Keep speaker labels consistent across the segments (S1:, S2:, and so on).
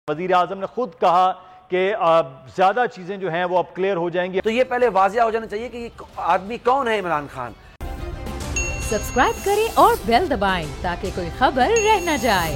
S1: वज़ीर आज़म ने खुद कहा कि ज्यादा चीजें जो हैं वो अब क्लियर हो जाएंगी।
S2: तो ये पहले वाज़िया हो जाना चाहिए कि ये आदमी कौन है इमरान खान।
S3: सब्सक्राइब करें और बेल दबाएं ताकि कोई खबर रह न जाए।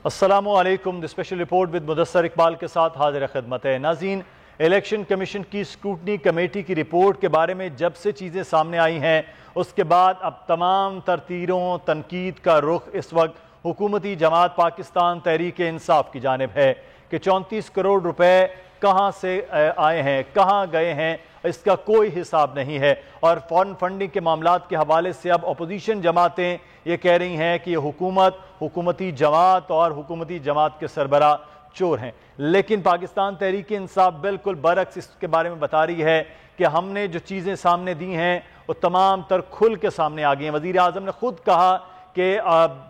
S1: अस्सलामु अलैकुम। The special report with Mudassar Iqbal के साथ हाजिर खिदमत है। नाज़रीन, इलेक्शन कमीशन की स्क्रूटनी कमेटी की रिपोर्ट के बारे में जब से चीज़ें सामने आई हैं उसके बाद अब तमाम तरतीरों तनकीद का रुख इस वक्त हुकूमती जमात पाकिस्तान तहरीक इंसाफ की जानिब है कि 34 करोड़ रुपए कहाँ से आए हैं, कहाँ गए हैं, इसका कोई हिसाब नहीं है। और फॉरेन फंडिंग के मामलात के हवाले से अब अपोजिशन जमातें ये कह रही हैं कि हुकूमत, हुकूमती जमात और हुकूमती जमात के सरबरा चोर हैं। लेकिन पाकिस्तान तहरीक इंसाफ बिल्कुल बरक्स इसके बारे में बता रही है कि हमने जो चीज़ें सामने दी हैं वो तमाम तर खुल के सामने आ गई हैं। वज़ीर आज़म ने खुद कहा कि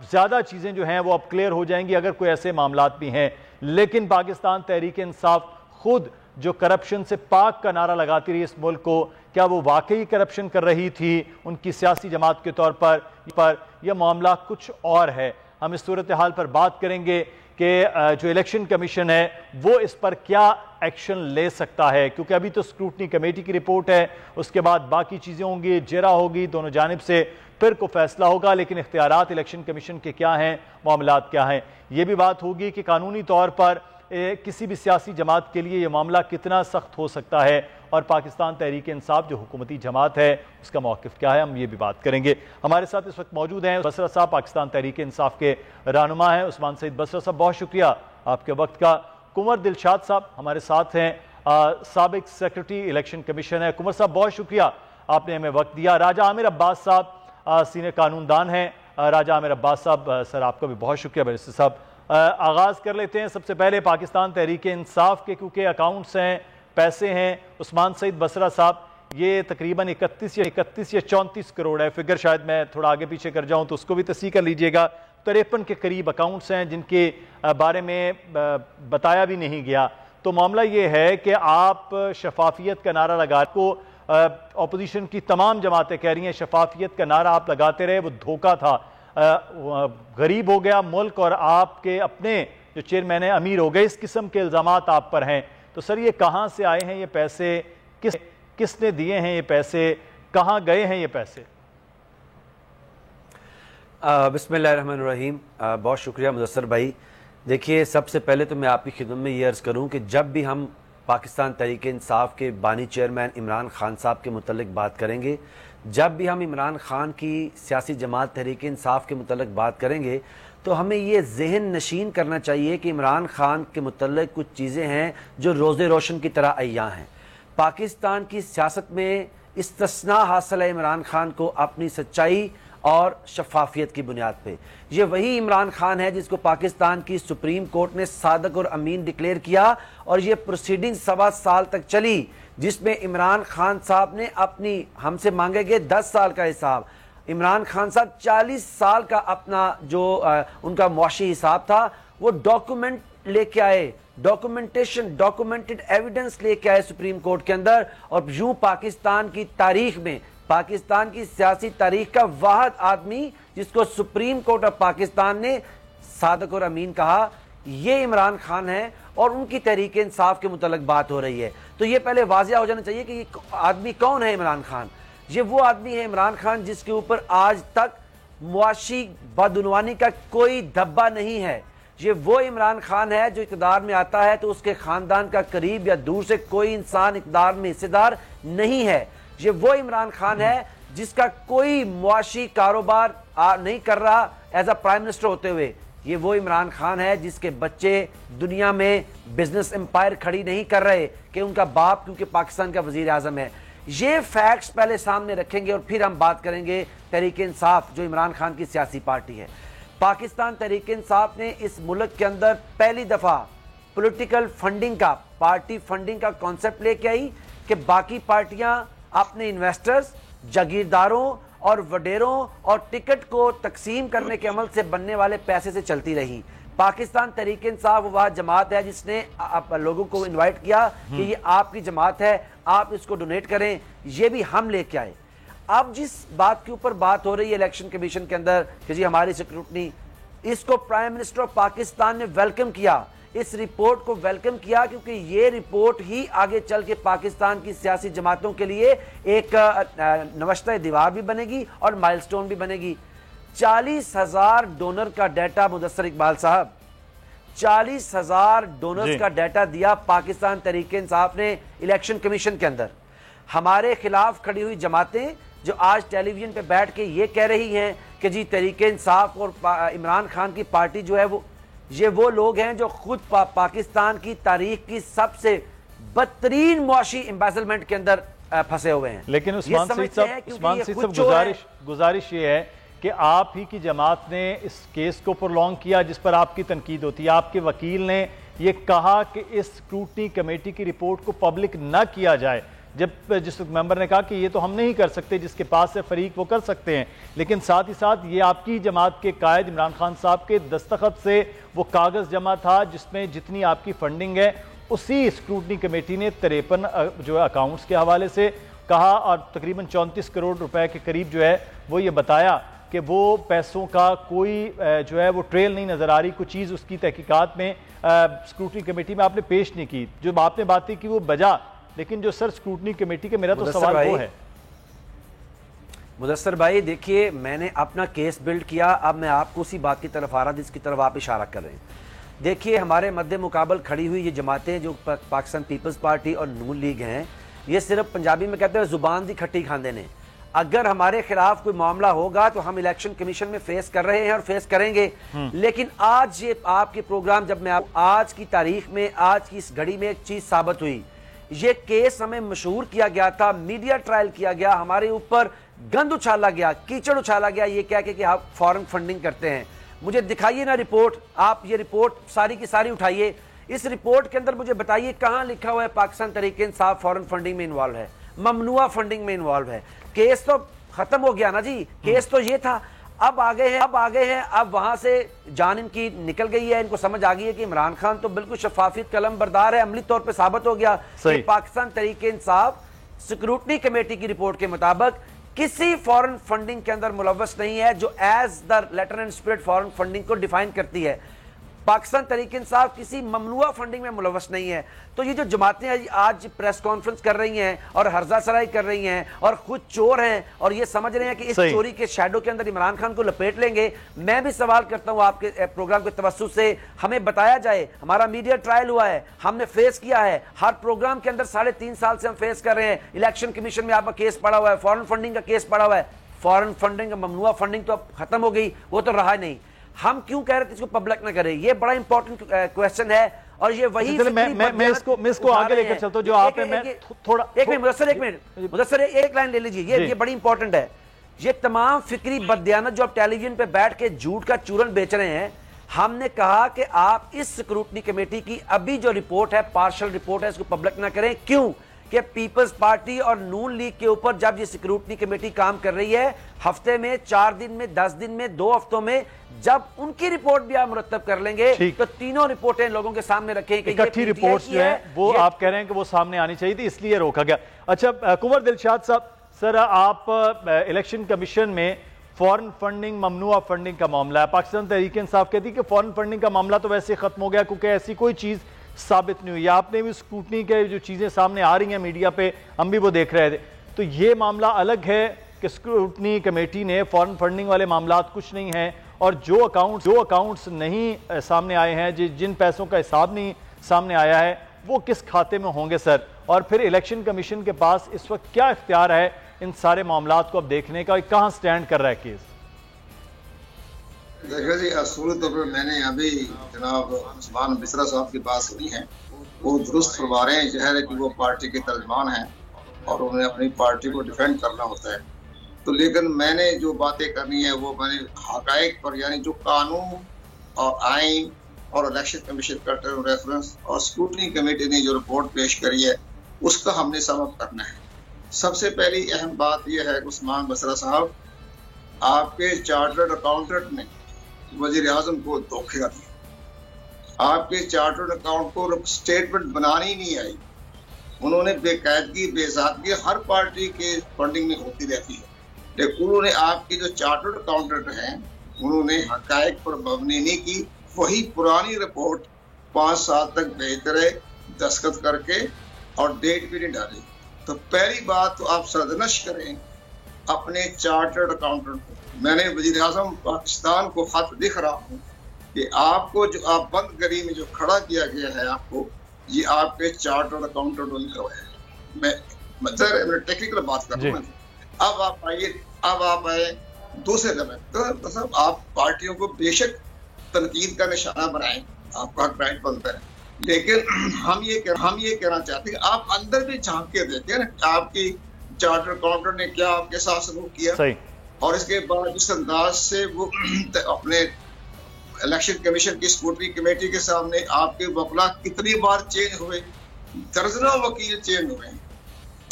S1: ज़्यादा चीज़ें जो हैं वो अब क्लियर हो जाएंगी अगर कोई ऐसे मामलात भी हैं। लेकिन पाकिस्तान तहरीक इंसाफ खुद जो करप्शन से पाक का नारा लगाती रही इस मुल्क को, क्या वो वाकई करप्शन कर रही थी उनकी सियासी जमात के तौर पर यह मामला कुछ और है। हम इस सूरत हाल पर बात करेंगे कि जो इलेक्शन कमीशन है वो इस पर क्या एक्शन ले सकता है, क्योंकि अभी तो स्क्रूटनी कमेटी की रिपोर्ट है, उसके बाद बाकी चीज़ें होंगी, जेरा होगी, दोनों जानिब से फिर को फैसला होगा। लेकिन इख्तियारात इलेक्शन कमीशन के क्या हैं, मामलात क्या हैं, ये भी बात होगी कि कानूनी तौर पर किसी भी सियासी जमात के लिए यह मामला कितना सख्त हो सकता है और पाकिस्तान तहरीक इंसाफ जो हुकूमती जमात है उसका मौक़िफ़ क्या है, हम ये भी बात करेंगे। हमारे साथ इस वक्त मौजूद हैं बसरा साहब, पाकिस्तान तहरीक इंसाफ के रहनुमा हैं। उस्मान सईद बसरा साहब, बहुत शुक्रिया आपके वक्त का। कुंवर दिलशाद साहब हमारे साथ हैं, साबिक सेक्रेटरी इलेक्शन कमीशन है। कुंवर साहब, बहुत शुक्रिया आपने हमें वक्त दिया। राजा आमिर अब्बास साहब सीनियर कानूनदान हैं। राजा आमिर अब्बास साहब, सर आपका भी बहुत शुक्रिया। बैरिस्टर साहब, आगाज़ कर लेते हैं सबसे पहले पाकिस्तान तहरीक इंसाफ के, क्योंकि अकाउंट्स हैं, पैसे हैं। उस्मान सईद बसरा साहब, ये तकरीबन 31 या 34 करोड़ है, फिगर शायद मैं थोड़ा आगे पीछे कर जाऊं तो उसको भी तस्दीक कर लीजिएगा। 53 के करीब अकाउंट्स हैं जिनके बारे में बताया भी नहीं गया। तो मामला ये है कि आप शफाफियत का नारा लगा को अपोजिशन की तमाम जमातें कह रही हैं शफाफियत का नारा आप लगाते रहे, वो धोखा था, गरीब हो गया मुल्क और आपके अपने जो चेयरमैन है अमीर हो गए, इस किस्म के इल्ज़ामात आप पर हैं। तो सर ये कहाँ से आए हैं ये पैसे, किसने दिए हैं ये पैसे, कहाँ गए हैं ये पैसे?
S2: बिस्मिल्लाहिर्रहमानिर्रहीम। बहुत शुक्रिया मुदस्सर भाई। देखिए, सबसे पहले तो मैं आपकी खिदमत में ये अर्ज़ करूँ कि जब भी हम पाकिस्तान तहरीक इंसाफ के बानी चेयरमैन इमरान खान साहब के मुतल्लिक बात करेंगे, जब भी हम इमरान खान की सियासी जमात तहरीक इंसाफ के मुतल्लिक बात करेंगे, तो हमें ये जहन नशीन करना चाहिए कि इमरान खान के मुतल्लिक कुछ चीज़ें हैं जो रोज़े रोशन की तरह अय्या हैं। पाकिस्तान की सियासत में इस्तिस्ना हासिल है इमरान खान को अपनी सच्चाई और शफाफियत की बुनियाद पे। ये वही इमरान खान है जिसको पाकिस्तान की सुप्रीम कोर्ट ने सादक और अमीन डिक्लेयर किया और ये प्रोसीडिंग 1.25 साल तक चली, जिसमें इमरान खान साहब ने अपनी हमसे मांगे गए 10 साल का हिसाब, इमरान खान साहब 40 साल का अपना जो उनका मुआशी हिसाब था वो डॉक्यूमेंट लेके आए, डॉक्यूमेंटेड एविडेंस लेके आए सुप्रीम कोर्ट के अंदर। और यूं पाकिस्तान की तारीख में, पाकिस्तान की सियासी तारीख का वाहिद आदमी जिसको सुप्रीम कोर्ट ऑफ पाकिस्तान ने सादक और अमीन कहा, ये इमरान खान है और उनकी तहरीक इंसाफ के मुतल्लिक बात हो रही है। तो ये पहले वाज़िया हो जाना चाहिए कि ये आदमी कौन है इमरान खान। ये वो आदमी है इमरान खान जिसके ऊपर आज तक मुआशी बदउनवानी का कोई धब्बा नहीं है। ये वो इमरान खान है जो इक़्तिदार में आता है तो उसके खानदान का करीब या दूर से कोई इंसान इक़्तिदार में हिस्सेदार नहीं है। ये वो इमरान खान है जिसका कोई मुआशी कारोबार नहीं कर रहा एज अ प्राइम मिनिस्टर होते हुए। ये वो इमरान खान है जिसके बच्चे दुनिया में बिजनेस एम्पायर खड़ी नहीं कर रहे कि उनका बाप क्योंकि पाकिस्तान का वजीर आजम है। ये फैक्ट्स पहले सामने रखेंगे और फिर हम बात करेंगे तहरीक इंसाफ जो इमरान खान की सियासी पार्टी है। पाकिस्तान तहरीक इंसाफ ने इस मुल्क के अंदर पहली दफ़ा पॉलिटिकल फंडिंग का, पार्टी फंडिंग का कॉन्सेप्ट लेके आई कि बाकी पार्टियां अपने इन्वेस्टर्स, जागीरदारों और वडेरों और टिकट को तकसीम करने के अमल से बनने वाले पैसे से चलती रही। पाकिस्तान तहरीक इंसाफ वह जमात है जिसने लोगों को इनवाइट किया कि ये आपकी जमात है, आप इसको डोनेट करें, ये भी हम लेके आए। अब जिस बात के ऊपर बात हो रही है इलेक्शन कमीशन के अंदर कि जी हमारी स्क्रूटनी, इसको प्राइम मिनिस्टर ऑफ पाकिस्तान ने वेलकम किया, इस रिपोर्ट को वेलकम किया, क्योंकि ये रिपोर्ट ही आगे चल के पाकिस्तान की सियासी जमातों के लिए एक नवश्ता दीवार भी बनेगी और माइलस्टोन भी बनेगी। 40,000 डोनर का डाटा मुदस्सर इकबाल साहब, 40,000 डोनर्स का डाटा दिया पाकिस्तान तहरीक इंसाफ ने इलेक्शन कमीशन के अंदर। हमारे खिलाफ खड़ी हुई जमातें जो आज टेलीविजन पे बैठ के ये कह रही हैं कि जी तहरीक इंसाफ और इमरान खान की पार्टी जो है वो लोग हैं जो खुद पाकिस्तान की तारीख की सबसे बदतरीन मुआशी एम्बेजलमेंट के अंदर फंसे हुए हैं।
S1: लेकिन उस्मान सईद साहब गुजारिश ये है कि आप ही की जमात ने इस केस को प्रोलॉन्ग किया जिस पर आपकी तनकीद होती है। आपके वकील ने यह कहा कि इस स्क्रूटनी कमेटी की रिपोर्ट को पब्लिक न किया जाए, जब जिस मेंबर ने कहा कि ये तो हम नहीं कर सकते, जिसके पास है फरीक वो कर सकते हैं। लेकिन साथ ही साथ ये आपकी जमात के कायद इमरान खान साहब के दस्तखत से वो कागज़ जमा था जिसमें जितनी आपकी फंडिंग है उसी स्क्रूटनी कमेटी ने 53 जो अकाउंट्स के हवाले से कहा और तकरीबन 34 करोड़ रुपए के करीब जो है वो ये बताया कि वो पैसों का कोई जो है वो ट्रेल नहीं नज़र आ रही, कोई चीज़ उसकी तहकीकात में स्क्रूटनी कमेटी में आपने पेश नहीं की। जो आपने बातें की वो बजा, लेकिन जो सर स्क्रूटनी कमेटी के मेरा तो सवाल वो है।
S2: मुदस्सर भाई देखिए, मैंने अपना केस बिल्ड किया, अब मैं आपको उसी बात की तरफ आ रहा जिसकी तरफ आप इशारा कर रहे हैं। देखिए हमारे मद्दे मुकाबल खड़ी हुई ये जमातें जो पाकिस्तान पीपल्स पार्टी और नून लीग हैं, ये सिर्फ पंजाबी में कहते हैं जुबान दी खट्टी खांदे ने। अगर हमारे खिलाफ कोई मामला होगा तो हम इलेक्शन कमीशन में फेस कर रहे हैं और फेस करेंगे। लेकिन आज ये आपके प्रोग्राम, जब मैं आज की तारीख में, आज की इस घड़ी में एक चीज साबित हुई, ये केस हमें मशहूर किया गया था, मीडिया ट्रायल किया गया, हमारे ऊपर गंद उछाला गया, कीचड़ उछाला गया, ये कह के कि आप फॉरेन फंडिंग करते हैं। मुझे दिखाइए ना रिपोर्ट, आप ये रिपोर्ट सारी की सारी उठाइए, इस रिपोर्ट के अंदर मुझे बताइए कहां लिखा हुआ है पाकिस्तान तहरीक इंसाफ फॉरेन फंडिंग में इन्वॉल्व है, ममनुआ फंडिंग में इन्वॉल्व है। केस तो खत्म हो गया ना जी, केस तो ये था। अब आ गए हैं, अब वहां से जान इनकी निकल गई है, इनको समझ आ गई है कि इमरान खान तो बिल्कुल शफाफियत कलम बरदार है। अमली तौर पे साबित हो गया कि पाकिस्तान तहरीक इंसाफ स्क्रूटनी कमेटी की रिपोर्ट के मुताबिक किसी फॉरेन फंडिंग के अंदर मुलव्वस नहीं है, जो as the letter and spirit foreign funding को डिफाइन करती है। पाकिस्तान तहरीक इंसाफ किसी ममनुआ फंडिंग में मुलव्वस नहीं है। तो ये जो जमातें आज प्रेस कॉन्फ्रेंस कर रही हैं और हर्जा सराई कर रही हैं और खुद चोर हैं और ये समझ रहे हैं कि इस चोरी के शैडो के अंदर इमरान खान को लपेट लेंगे, मैं भी सवाल करता हूं आपके प्रोग्राम के तवज्जुह से, हमें बताया जाए। हमारा मीडिया ट्रायल हुआ है, हमने फेस किया है, हर प्रोग्राम के अंदर 3.5 साल से हम फेस कर रहे हैं। इलेक्शन कमीशन में आपका केस पड़ा हुआ है, फॉरेन फंडिंग का केस पड़ा हुआ है। फॉरेन फंडिंग, ममनुआ फंडिंग तो अब खत्म हो गई, वो तो रहा नहीं। हम क्यों कह रहे थे इसको पब्लिक ना करें? ये बड़ा इंपॉर्टेंट क्वेश्चन है और ये वही
S1: मैं इसको आगे लेकर चलता हूं जो आप थोड़ा
S2: एक मिनट मुदस्सर एक लाइन ले लीजिए, ये बड़ी इंपॉर्टेंट है। ये तमाम फिक्री बददियानत जो आप टेलीविजन पे बैठ के झूठ का चूरन बेच रहे हैं, हमने कहा कि आप इस स्क्रूटनी कमेटी की अभी जो रिपोर्ट है, पार्शियल रिपोर्ट है, इसको पब्लिक ना करें। क्यों? कि पीपल्स पार्टी और नून लीग के ऊपर जब ये स्क्रूटनी कमेटी काम कर रही है, हफ्ते में, 4 दिन में, 10 दिन में, 2 हफ्तों में, जब उनकी रिपोर्ट भी आप मुरतब कर लेंगे तो तीनों रिपोर्टें लोगों के सामने रखें कि
S1: इकट्ठी रिपोर्ट जो है वो आप कह रहे हैं कि वो सामने आनी चाहिए थी, इसलिए रोका गया। अच्छा कुंवर दिलशाद साहब, सर आप इलेक्शन कमीशन में फॉरेन फंडिंग, ममनुआ फंडिंग का मामला है, पाकिस्तान तहरीक इंसाफ कहती है कि फॉरेन फंडिंग का मामला तो वैसे खत्म हो गया क्योंकि ऐसी कोई चीज साबित नहीं हुई। आपने भी स्क्रूटनी के जो चीजें सामने आ रही हैं मीडिया पे, हम भी वो देख रहे थे। तो ये मामला अलग है कि स्क्रूटनी कमेटी ने फॉरेन फंडिंग वाले मामला कुछ नहीं है, और जो अकाउंट्स नहीं सामने आए हैं, जिन पैसों का हिसाब नहीं सामने आया है, वो किस खाते में होंगे सर? और फिर इलेक्शन कमीशन के पास इस वक्त क्या इख्तियार है इन सारे मामलात को अब देखने का, कहां स्टैंड कर रहा है केस?
S4: देखिए जी, असूल तौर पर मैंने अभी जनाब उस्मान बिसरा साहब की बात सुनी है, वो दुरुस्त फरमा रहे हैं। ज़ाहिर है कि वो पार्टी के तर्जमान हैं और उन्हें अपनी पार्टी को डिफेंड करना होता है। तो लेकिन मैंने जो बातें करनी है वो मैंने हक़ाइक़ पर, यानी जो कानून और आइन और इलेक्शन कमीशन का रेफरेंस और स्क्रूटनी कमेटी ने जो रिपोर्ट पेश करी है उसका हमने सबक करना है। सबसे पहली अहम बात यह है उस्मान बिसरा साहब, आपके चार्टर्ड अकाउंटेंट ने वज़ीर आज़म को धोखा दिया। आपके चार्टर्ड अकाउंट को स्टेटमेंट बनानी नहीं आई, उन्होंने बेकायदगी, बेज़ादगी हर पार्टी के फंडिंग में होती रहती है। लेकिन उन्होंने आपकी जो चार्टर्ड अकाउंटेंट हैं उन्होंने हकायक पर मबनी नहीं की, वही पुरानी रिपोर्ट 5 साल तक भेजते रहे दस्तखत करके और डेट भी नहीं डाली। तो पहली बात तो आप सरदनश करें अपने चार्टर्ड अकाउंटेंट को। मैंने वज़ीर आज़म पाकिस्तान को खत लिख रहा हूँ कि आपको जो आप बंद गरी में जो खड़ा किया गया है आपको, ये आपके चार्टर्ड अकाउंटेंट ने करवाया। मैं मतलब टेक्निकल बात कर रहा हूँ। अब आप आए दूसरे लेवल, तो मतलब आप पार्टियों को बेशक तनकीद का निशाना बनाएं, आपका राइट बनता है, लेकिन हम ये कहना चाहते हैं कि आप अंदर भी झांक के देखें ना, आपकी चार्टर्ड अकाउंटेंट ने क्या आपके साथ सलूक किया सही। और इसके बाद जिस अंदाज से वो अपने इलेक्शन कमीशन की स्क्रूटनी कमेटी के सामने आपके वकला कितनी बार चेंज हुए, दर्जनों वकील चेंज हुए।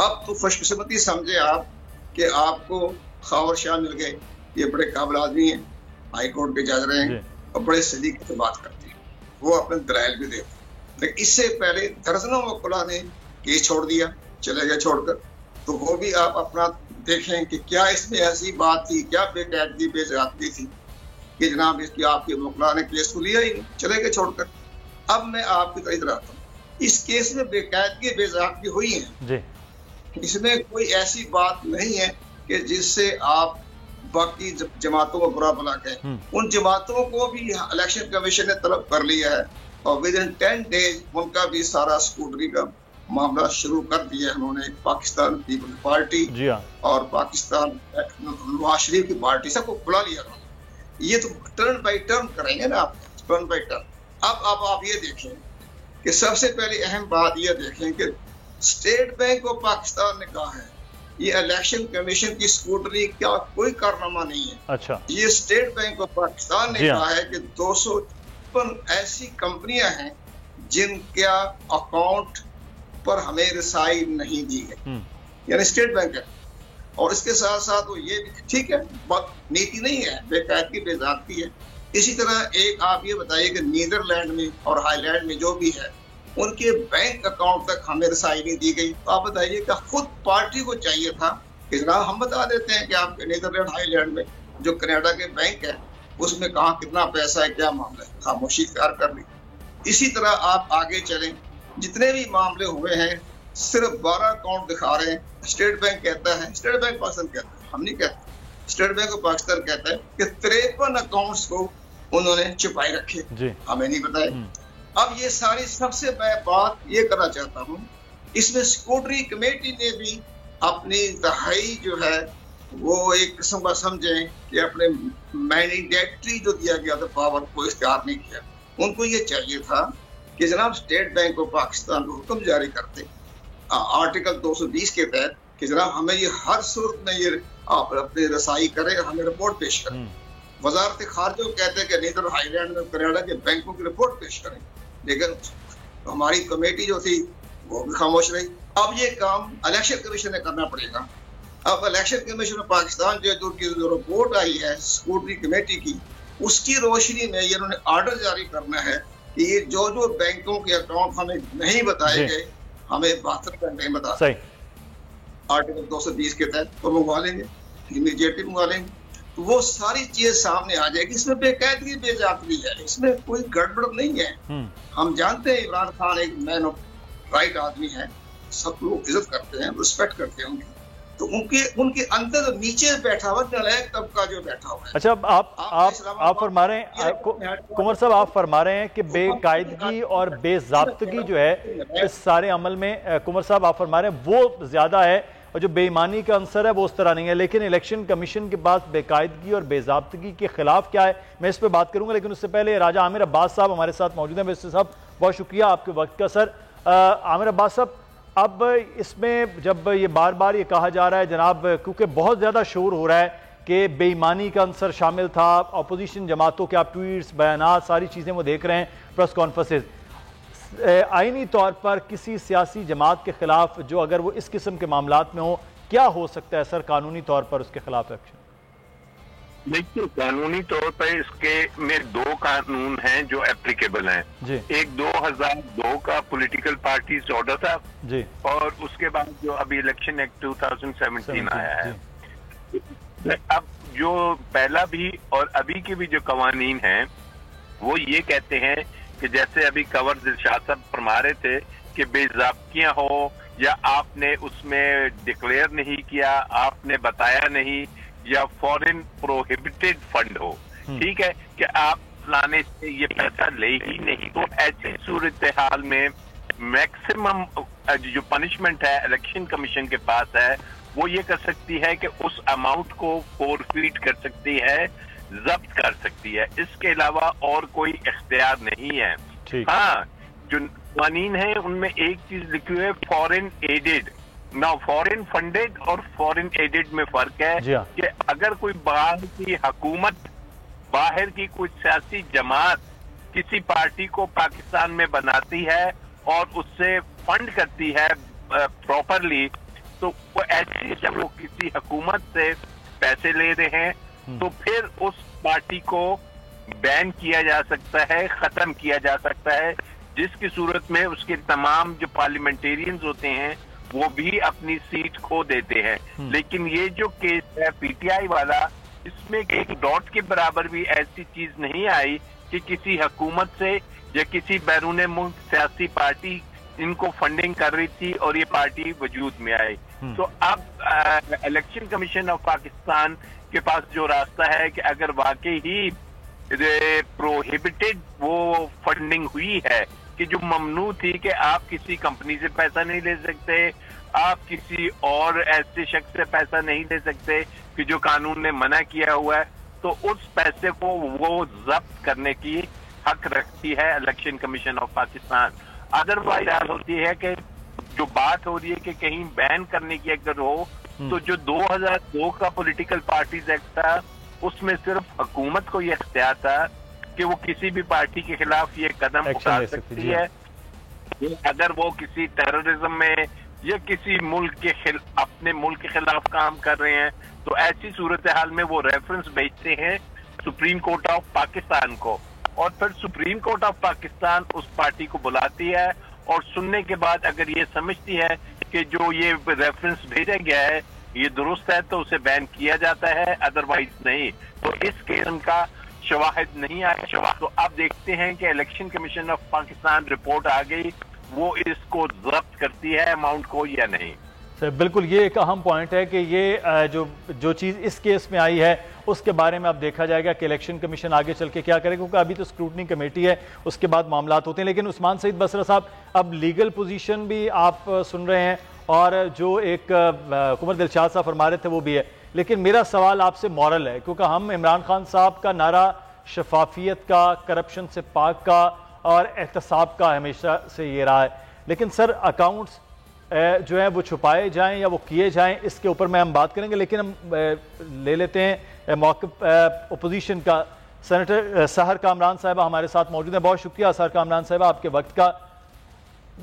S4: अब तो खुशकिस्मती समझे आप कि आपको खावर शाह मिल गए, ये बड़े काबिल आदमी हैं, हाई कोर्ट के जज रहे हैं और बड़े सलीके से बात करते हैं, वो अपने दलाइल भी देते हैं। लेकिन इससे पहले दर्जनों वकला ने केस छोड़ दिया, चले गए छोड़कर। तो वो भी आप अपना देखें कि क्या इसमें ऐसी बात थी, क्या बेकायदगी बेज़ाब्ती थी कि जनाब इसकी आपके वकला ने केस को लिया ही नहीं, चले गए छोड़कर। अब मैं आपकी तरफ आता हूँ, इस केस में बेकायदगी बेज़ाब्ती हुई है, इसमें कोई ऐसी बात नहीं है कि जिससे आप बाकी जमातों को बुरा भला कहें। उन जमातों को भी इलेक्शन कमीशन ने तलब कर लिया है और विद इन 10 डेज उनका भी सारा स्कूटरी का मामला शुरू कर दिया है उन्होंने। पाकिस्तान पीपल्स पार्टी और पाकिस्तान नवाज शरीफ की पार्टी सबको बुला लिया उन्होंने। ये तो टर्न बाई टर्न करेंगे ना आप, टर्न बाई टर्न। अब आप ये देखें कि सबसे पहले अहम बात ये देखें कि स्टेट बैंक ऑफ पाकिस्तान ने कहा है ये इलेक्शन कमीशन की स्कूटनी क्या कोई कारनामा नहीं है। अच्छा, ये स्टेट बैंक ऑफ पाकिस्तान ने कहा है कि 256 ऐसी कंपनियां हैं जिनका अकाउंट पर हमें रसाई नहीं दी है, यानी स्टेट बैंक है। और इसके साथ साथ वो ये ठीक है, बहुत नीति नहीं है, बेकायदगी बेज़ाब्ती है। इसी तरह एक आप ये बताइए कि नीदरलैंड में और हाईलैंड में जो भी है उनके बैंक अकाउंट तक हमें रसाई नहीं दी गई। तो आप बताइए कि खुद पार्टी को चाहिए था कि जनाब हम बता देते हैं कि आपके नीदरलैंड हाईलैंड में जो कनाडा के बैंक है उसमें कहाँ कितना पैसा है, क्या मामला है, खामोशी इख्तियार कर ली। इसी तरह आप आगे चलें, जितने भी मामले हुए हैं सिर्फ 12 अकाउंट दिखा रहे हैं। स्टेट बैंक कहता है, स्टेट बैंक पाकिस्तान कहता है, हम नहीं कहते, स्टेट बैंक ऑफ पाकिस्तान कहता है कि 53 अकाउंट्स को उन्होंने छुपाए रखे, हमें नहीं बताया। अब ये सारी सबसे मैं बात ये करना चाहता हूँ, इसमें स्कूटनी कमेटी ने भी अपनी दहाई जो है वो एक किस्म का समझें कि अपने मैंडेटरी जो दिया गया था पावर को इख्तियार नहीं किया। उनको ये चाहिए था कि जनाब स्टेट बैंक ऑफ पाकिस्तान को हुक्म जारी करते आर्टिकल 220 के तहत कि जनाब हमें ये हर सूरत में ये आप अपनी रसाई करें, हमें रिपोर्ट पेश करें। वजारत खारजा कहते हैं कि नीदर हाईलैंड में कनाडा के बैंकों की रिपोर्ट पेश करें, लेकिन हमारी कमेटी जो थी वो भी खामोश रही। अब ये काम इलेक्शन कमीशन ने करना पड़ेगा। अब इलेक्शन कमीशन ऑफ पाकिस्तान जो रिपोर्ट आई है स्कूटनी कमेटी की, उसकी रोशनी में ये उन्होंने ऑर्डर जारी करना है कि ये जो बैंकों के अकाउंट हमें नहीं बताए गए हमें 72 घंटे में बता सही। आर्टिकल 220 के तहत तो मंगवा लेंगे, इमीडिएटली मंगवा लेंगे, तो वो सारी चीज सामने आ जाएगी। इसमें बेकायदगी बेजाबती है, इसमें कोई गड़बड़ नहीं है। हम जानते हैं इमरान खान एक मैन ऑफ राइट आदमी है, सब लोग इज्जत करते हैं, रिस्पेक्ट करते हैं उनकी, तो उनके अंदर नीचे बैठा हुआ नालायक तबका जो बैठा हुआ है।
S1: अच्छा, आप फरमा रहे हैं कुंवर साहब, आप फरमा रहे हैं कि बेकायदगी और बेज़ाब्तगी जो है इस सारे अमल में, कुंवर साहब आप फरमा रहे हैं वो ज्यादा है और जो बेईमानी का अंसर है वो उस तरह नहीं है। लेकिन इलेक्शन कमीशन के पास बेकायदगी और बेज़ाब्तगी के खिलाफ क्या है, मैं इस पर बात करूंगा। लेकिन उससे पहले राजा आमिर अब्बास साहब हमारे साथ मौजूद हैं। मिस्टर साहब बहुत शुक्रिया आपके वक्त का। सर आमिर अब्बास साहब, अब इसमें जब ये बार बार ये कहा जा रहा है जनाब, क्योंकि बहुत ज़्यादा शोर हो रहा है कि बेईमानी का अंसर शामिल था, अपोजिशन जमातों के आप ट्वीट्स, बयानात, सारी चीज़ें वो देख रहे हैं, प्रेस कॉन्फ्रेंसेज, आईनी तौर पर किसी सियासी जमात के खिलाफ जो अगर वो इस किस्म के मामलात में हो, क्या हो सकता है सर कानूनी तौर पर उसके खिलाफ एक्शन?
S5: देखिए, कानूनी तौर पर इसके में 2 कानून हैं जो एप्लीकेबल हैं जी। एक 2002 का पॉलिटिकल पार्टीज ऑर्डर था जी, और उसके बाद जो अभी इलेक्शन एक्ट 2017 आया है। अब जो पहला भी और अभी के भी जो कवानीन हैं वो ये कहते हैं कि जैसे अभी कंवर दिलशाद साहब फरमा रहे थे कि बेज़ाब्तियां हो या आपने उसमें डिक्लेयर नहीं किया, आपने बताया नहीं, या फॉरेन प्रोहिबिटेड फंड हो, ठीक है, कि आप लाने से ये पैसा ले ही नहीं, तो ऐसी सूरत हाल में मैक्सिमम जो पनिशमेंट है इलेक्शन कमीशन के पास है वो ये कर सकती है कि उस अमाउंट को फोरफीट कर सकती है, जब्त कर सकती है। इसके अलावा और कोई इख्तियार नहीं है। हाँ, जो कानून है उनमें एक चीज लिखी हुई है, फॉरेन एडेड। ना फॉरेन फंडेड और फॉरेन एडेड में फर्क है कि अगर कोई बाहर की हुकूमत, बाहर की कोई सियासी जमात किसी पार्टी को पाकिस्तान में बनाती है और उससे फंड करती है प्रॉपरली, तो वो ऐसी जब वो किसी हुकूमत से पैसे ले रहे हैं तो फिर उस पार्टी को बैन किया जा सकता है, खत्म किया जा सकता है, जिसकी सूरत में उसके तमाम जो पार्लियामेंटेरियंस होते हैं वो भी अपनी सीट खो देते हैं। लेकिन ये जो केस है पीटीआई वाला, इसमें एक डॉट के बराबर भी ऐसी चीज नहीं आई कि किसी हुकूमत से या किसी बैरून मुल्क सियासी पार्टी इनको फंडिंग कर रही थी और ये पार्टी वजूद में आई। तो अब इलेक्शन कमीशन ऑफ पाकिस्तान के पास जो रास्ता है कि अगर वाकई ही प्रोहिबिटेड वो फंडिंग हुई है कि जो ममनू थी कि आप किसी कंपनी से पैसा नहीं ले सकते, आप किसी और ऐसे शख्स से पैसा नहीं ले सकते कि जो कानून ने मना किया हुआ है, तो उस पैसे को वो जब्त करने की हक रखती है election commission of Pakistan. Otherwise होती है कि जो बात हो रही है कि कहीं बैन करने की अगर हो तो जो 2002 का पॉलिटिकल पार्टीज एक्ट था उसमें सिर्फ हुकूमत को ये इख्तियार था कि वो किसी भी पार्टी के खिलाफ ये कदम उठा सकती है अगर वो किसी टेररिज्म में या किसी मुल्क के अपने मुल्क के खिलाफ काम कर रहे हैं, तो ऐसी सूरत हाल में वो रेफरेंस भेजते हैं सुप्रीम कोर्ट ऑफ पाकिस्तान को, और फिर सुप्रीम कोर्ट ऑफ पाकिस्तान उस पार्टी को बुलाती है और सुनने के बाद अगर ये समझती है कि जो ये रेफरेंस भेजा गया है ये दुरुस्त है तो उसे बैन किया जाता है, अदरवाइज नहीं। तो इस केस का शवाहिद नहीं आया। तो अब देखते हैं कि election commission of Pakistan report आ गई, वो इसको जब्त करती है अमाउंट को या नहीं।
S1: सर बिल्कुल, ये एक अहम पॉइंट है कि ये जो चीज़ इस केस में आई है उसके बारे में अब देखा जाएगा कि इलेक्शन कमीशन आगे चल के क्या करे, क्योंकि अभी तो स्क्रूटनी कमेटी है, उसके बाद मामलात होते हैं। लेकिन उस्मान सईद बसरा साहब, अब लीगल पोजीशन भी आप सुन रहे हैं और जो एक कुंवर दिलशाद साहब फरमा रहे थे वो भी है, लेकिन मेरा सवाल आपसे मॉरल है, क्योंकि हम इमरान खान साहब का नारा शफाफियत का, करप्शन से पाक का और एहतसाब का हमेशा से ये रहा है, लेकिन सर अकाउंट्स जो है वो छुपाए जाएं या वो किए जाएं, इसके ऊपर में हम बात करेंगे। लेकिन हम ले लेते हैं मौक़िफ़ अपोजिशन का। सेनेटर सहर कामरान साहिबा हमारे साथ मौजूद है। बहुत शुक्रिया सहर कामरान साहिबा आपके वक्त का।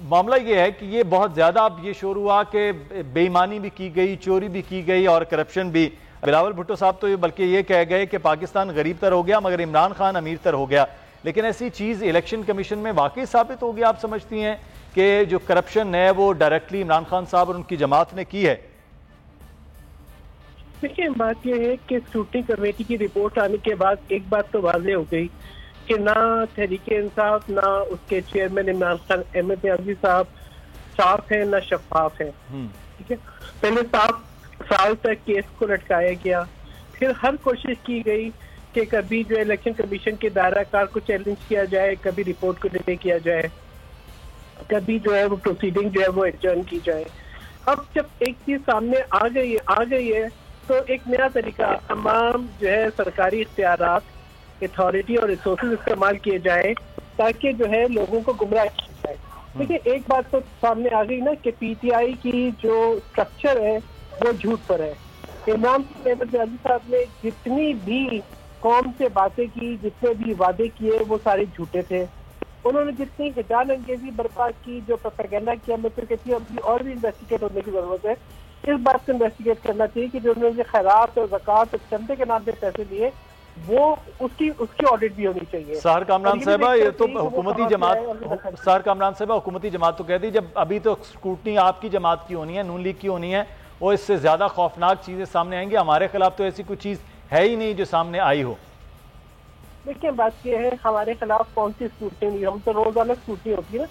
S1: मामला ये है कि ये बहुत ज़्यादा अब ये शोर हुआ कि बेईमानी भी की गई, चोरी भी की गई और करप्शन भी। बिलावल भुट्टो साहब तो ये बल्कि ये कह गए कि पाकिस्तान गरीब तर हो गया मगर इमरान खान अमीर तर हो गया। लेकिन ऐसी चीज़ इलेक्शन कमीशन में वाकई साबित होगी, आप समझती हैं कि जो करप्शन है वो डायरेक्टली इमरान खान साहब और उनकी जमात ने की है?
S6: देखिए, बात यह है कि स्क्रूटनी कमेटी की रिपोर्ट आने के बाद एक बात तो वाज़ेह हो गई कि ना तहरीक इंसाफ ना उसके चेयरमैन इमरान खान अहमद न्याज़ी साहब साफ है ना शफाफ है। ठीक है, पहले 7 साल तक केस को लटकाया गया, फिर हर कोशिश की गई कि कभी जो इलेक्शन कमीशन के दायरा कार को चैलेंज किया जाए, कभी रिपोर्ट को डिले किया जाए, कभी जो है वो प्रोसीडिंग जो है वो एडजर्न की जाए। अब जब एक चीज सामने आ गई है तो एक नया तरीका, तमाम जो है सरकारी इख्तियारात, अथॉरिटी और रिसोर्सेज इस्तेमाल किए जाए ताकि जो है लोगों को गुमराह किया जाए। देखिए, एक बात तो सामने आ गई ना कि पीटीआई की जो स्ट्रक्चर है वो झूठ पर है। इमरान खान साहब ने जितनी भी कौम से बातें की, जितने भी वादे किए, वो सारे झूठे थे। उन्होंने जितनी हिजान अंगेजी बर्पा की, जो प्रोपेगेंडा किया, मैं तो कहती हूँ और भी इन्वेस्टिगेट होने की जरूरत है। इस बात को इन्वेस्टिगेट करना चाहिए कि जो उन्होंने खैरात और ज़कात और चंदे के नाम पे पैसे लिए वो उसकी ऑडिट भी होनी चाहिए।
S1: सहर कामरान साहिबा, ये तो हुकूमती जमात, सहर कामरान साहिबा हुकूमती जमात तो कहती जब अभी तो स्क्रूटनी आपकी जमात की होनी है, नून लीग की होनी है, वो इससे ज़्यादा खौफनाक चीज़ें सामने आएंगी। हमारे खिलाफ तो ऐसी कोई चीज़ है ही नहीं जो सामने आई हो।
S6: देखिए बात यह है, हमारे खिलाफ कौन सी स्क्रूटनी नहीं, हम तो रोजाना स्क्रूटनी होती है ना,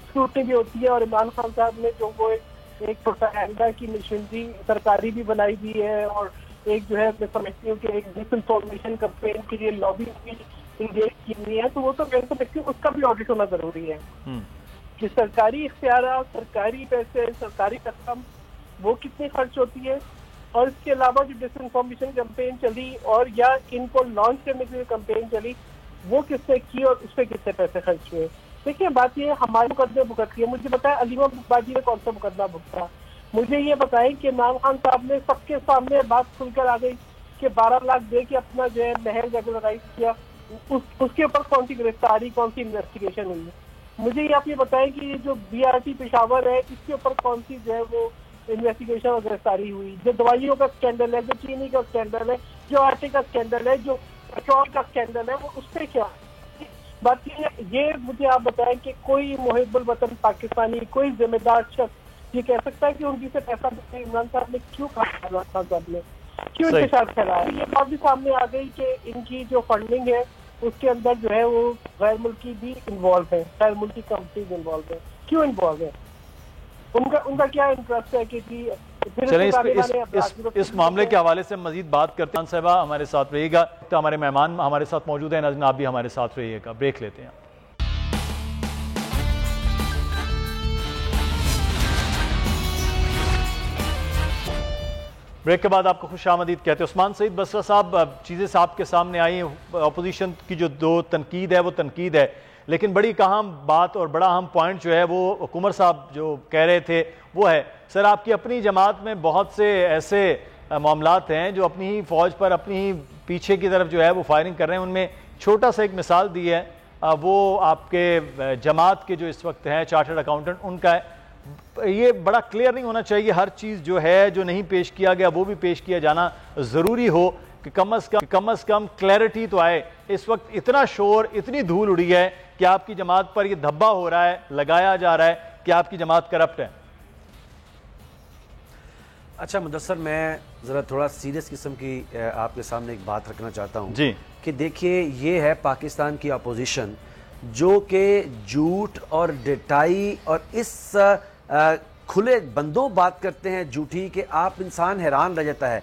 S6: स्क्रूटनी भी होती है। और इमरान खान साहब ने जो वो एक प्रोपेगेंडा की मशीनरी सरकारी भी बनाई हुई है, और एक जो है मैं समझती हूँ कि एक डिसइंफॉर्मेशन कैंपेन के लिए लॉबी भी इंगेज की हुई है, तो वो तो मैं समझती हूँ उसका भी ऑडिट होना जरूरी है कि सरकारी इख्तियार, सरकारी पैसे, सरकारी रकम वो कितनी खर्च होती है, और इसके अलावा जो डिसइंफॉर्मेशन कैंपेन चली और या इनको लॉन्च करने के लिए कैंपेन चली वो किसने की और उस पर कितने पैसे खर्च हुए। देखिए बात ये हमारे मुकदमे भुगतती है। मुझे बताया अलीमा बाजी ने कौन सा मुकदमा भुगता, मुझे ये बताएं कि इमरान खान साहब ने सबके सामने बात खुलकर आ गई कि 12 लाख दे के अपना जो है महल रेगुलराइज किया, उसके ऊपर कौन सी गिरफ्तारी, कौन सी इन्वेस्टिगेशन हुई है। मुझे ये आप ये बताएं कि जो BRT पेशावर है इसके ऊपर कौन सी जो है वो इन्वेस्टिगेशन और गिरफ्तारी हुई। जो दवाइयों का स्कैंडल है, जो चीनी का स्कैंडल है, जो आटे का स्कैंडल है, जो पेट्रोल का स्कैंडल है, वो उस पर क्या बात ये मुझे आप बताएं कि कोई मुहिब्बुल वतन पाकिस्तानी, कोई जिम्मेदार शख्स ये कह सकता है कि उनकी से पैसा इमरान साहब ने क्यों कहा, इमरान साहब ने क्यों इनके साथ फैलाया। ये बात भी सामने आ गई कि इनकी जो फंडिंग है उसके अंदर जो है वो गैर मुल्की भी इन्वॉल्व है, गैर मुल्की कंपनीज इन्वॉल्व है। क्यों इन्वॉल्व है, उनका क्या इंटरेस्ट है कि
S1: चलिए इस मामले के हवाले से मजीद बात करते हैं। साहबा हमारे साथ रहिएगा, तो हमारे मेहमान हमारे साथ मौजूद है, नाज़रीन आप भी हमारे साथ रहिएगा। ब्रेक लेते हैं। ब्रेक के बाद आपको खुशामदीद कहते हैं। उस्मान सईद बसरा साहब, चीज़ें साहब के सामने आई हैं, अपोजिशन की जो दो तनकीद है वो तनकीद है, लेकिन बड़ी अहम बात और बड़ा अहम पॉइंट जो है वो कुमर साहब जो कह रहे थे वो है, सर आपकी अपनी जमात में बहुत से ऐसे मामलात हैं जो अपनी ही फ़ौज पर, अपनी ही पीछे की तरफ जो है वो फायरिंग कर रहे हैं। उनमें छोटा सा एक मिसाल दी है, वो आपके जमात के जो इस वक्त हैं चार्टर्ड अकाउंटेंट उनका है। ये बड़ा क्लियर नहीं होना चाहिए, हर चीज़ जो है जो नहीं पेश किया गया वो भी पेश किया जाना ज़रूरी हो कि कम अज़ कम क्लैरिटी तो आए। इस वक्त इतना शोर, इतनी धूल उड़ी है कि आपकी जमात पर ये धब्बा हो रहा है, लगाया जा रहा है कि आपकी जमात करप्ट है।
S2: अच्छा मुदस्सर, मैं ज़रा थोड़ा सीरियस किस्म की आपके सामने एक बात रखना चाहता हूँ
S1: जी
S2: कि देखिए ये है पाकिस्तान की अपोजिशन जो कि झूठ और डिटाई और इस खुले बंदों बात करते हैं झूठी कि आप इंसान हैरान रह जाता है।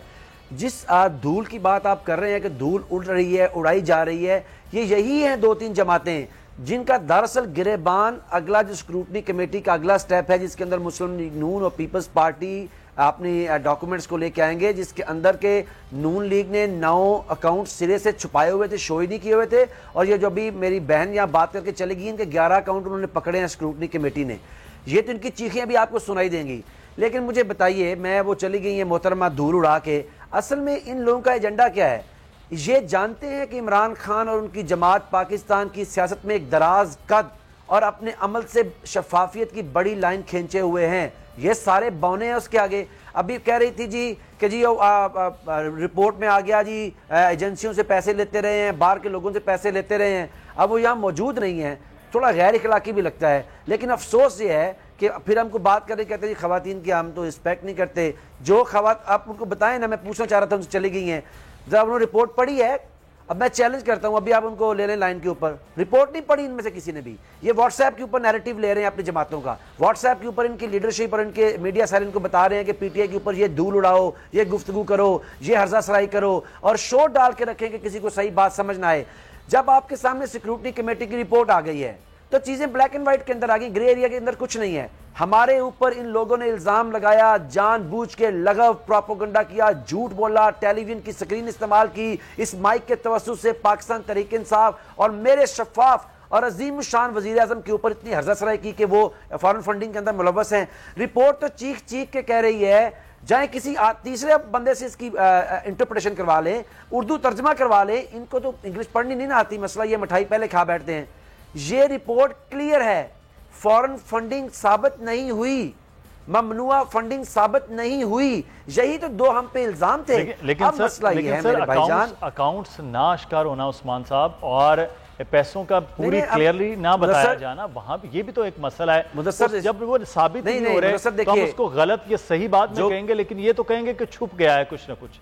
S2: जिस धूल की बात आप कर रहे हैं कि धूल उड़ रही है, उड़ाई जा रही है, ये यही हैं 2-3 जमातें जिनका दरअसल गिरेबान अगला जो स्क्रूटनी कमेटी का अगला स्टेप है, जिसके अंदर मुस्लिम लीग नून और पीपल्स पार्टी अपनी डॉक्यूमेंट्स को लेके आएंगे, जिसके अंदर के नून लीग ने 9 अकाउंट सिरे से छुपाए हुए थे, शो ही नहीं किए हुए थे, और ये जो अभी मेरी बहन यहाँ बात करके चली गई, इनके 11 अकाउंट उन्होंने पकड़े हैं स्क्रूटनी कमेटी ने। ये तो इनकी चीखें भी आपको सुनाई देंगी। लेकिन मुझे बताइए, मैं वो चली गई है मोहतरमा धूल उड़ा के, असल में इन लोगों का एजेंडा क्या है? ये जानते हैं कि इमरान खान और उनकी जमात पाकिस्तान की सियासत में एक दराज कद और अपने अमल से शफाफियत की बड़ी लाइन खींचे हुए हैं। ये सारे बौने हैं उसके आगे। अभी कह रही थी जी कि जी रिपोर्ट में आ गया जी एजेंसियों से पैसे लेते रहे हैं, बाहर के लोगों से पैसे लेते रहे हैं। अब वो यहाँ मौजूद नहीं है, थोड़ा गैर इखलाकी भी लगता है। लेकिन अफसोस ये है कि फिर हमको बात करें, कहते हैं जी खवातीन की हम तो रिस्पेक्ट नहीं करते। जो आप उनको बताएं ना, मैं पूछना चाह रहा था उनसे, चली गई हैं, जब उन्होंने रिपोर्ट पढ़ी है, अब मैं चैलेंज करता हूं, अभी आप उनको ले लें लाइन के ऊपर, रिपोर्ट नहीं पढ़ी इनमें से किसी ने भी। ये व्हाट्सएप के ऊपर नैरेटिव ले रहे हैं अपनी जमातों का, व्हाट्सएप के ऊपर इनकी लीडरशिप और इनके मीडिया सारे इनको बता रहे हैं कि पीटीआई के ऊपर ये धूल उड़ाओ, ये गुफ्तगू करो, ये हर्जा सराई करो, और शोर डाल के रखें कि किसी को सही बात समझ ना आए। जब आपके सामने सिक्योरिटी कमेटी की रिपोर्ट आ गई है तो चीजें ब्लैक एंड व्हाइट के अंदर आ गई, ग्रे एरिया के अंदर कुछ नहीं है। हमारे ऊपर इन लोगों ने इल्जाम लगाया, जानबूझ के लगव प्रोपेगेंडा किया, झूठ बोला, टेलीविजन की स्क्रीन इस्तेमाल की, इस माइक के तवज्जुह से पाकिस्तान तहरीक इंसाफ और मेरे शफाफ और अजीम शान वजीर आजम के ऊपर इतनी हर्जासराई की कि वो फॉरेन फंडिंग के अंदर मुलव्वस हैं। रिपोर्ट तो चीख चीख के कह रही है, चाहे किसी तीसरे बंदे से इसकी इंटरप्रिटेशन करवा लें, उर्दू तर्जमा करवा लें, इनको तो इंग्लिश पढ़नी नहीं ना आती, मसला ये मिठाई पहले खा बैठते हैं। ये रिपोर्ट क्लियर है, फॉरेन फंडिंग साबित नहीं हुई, ममनुआ फंडिंग साबित नहीं हुई, यही तो 2 हम पे इल्जाम थे।
S1: लेकिन
S2: अब मसला ये है मेरे भाईजान,
S1: अकाउंट्स ना आश्कार होना उस्मान साहब, और पैसों का पूरी क्लियरली ना बताया जाना, वहां ये भी तो एक मसला है।
S2: मुदस्सर,
S1: जब वो साबित नहीं हो रहे तो हम उसको गलत या सही बात में कहेंगे, लेकिन ये तो कहेंगे कि छुप गया है कुछ ना कुछ।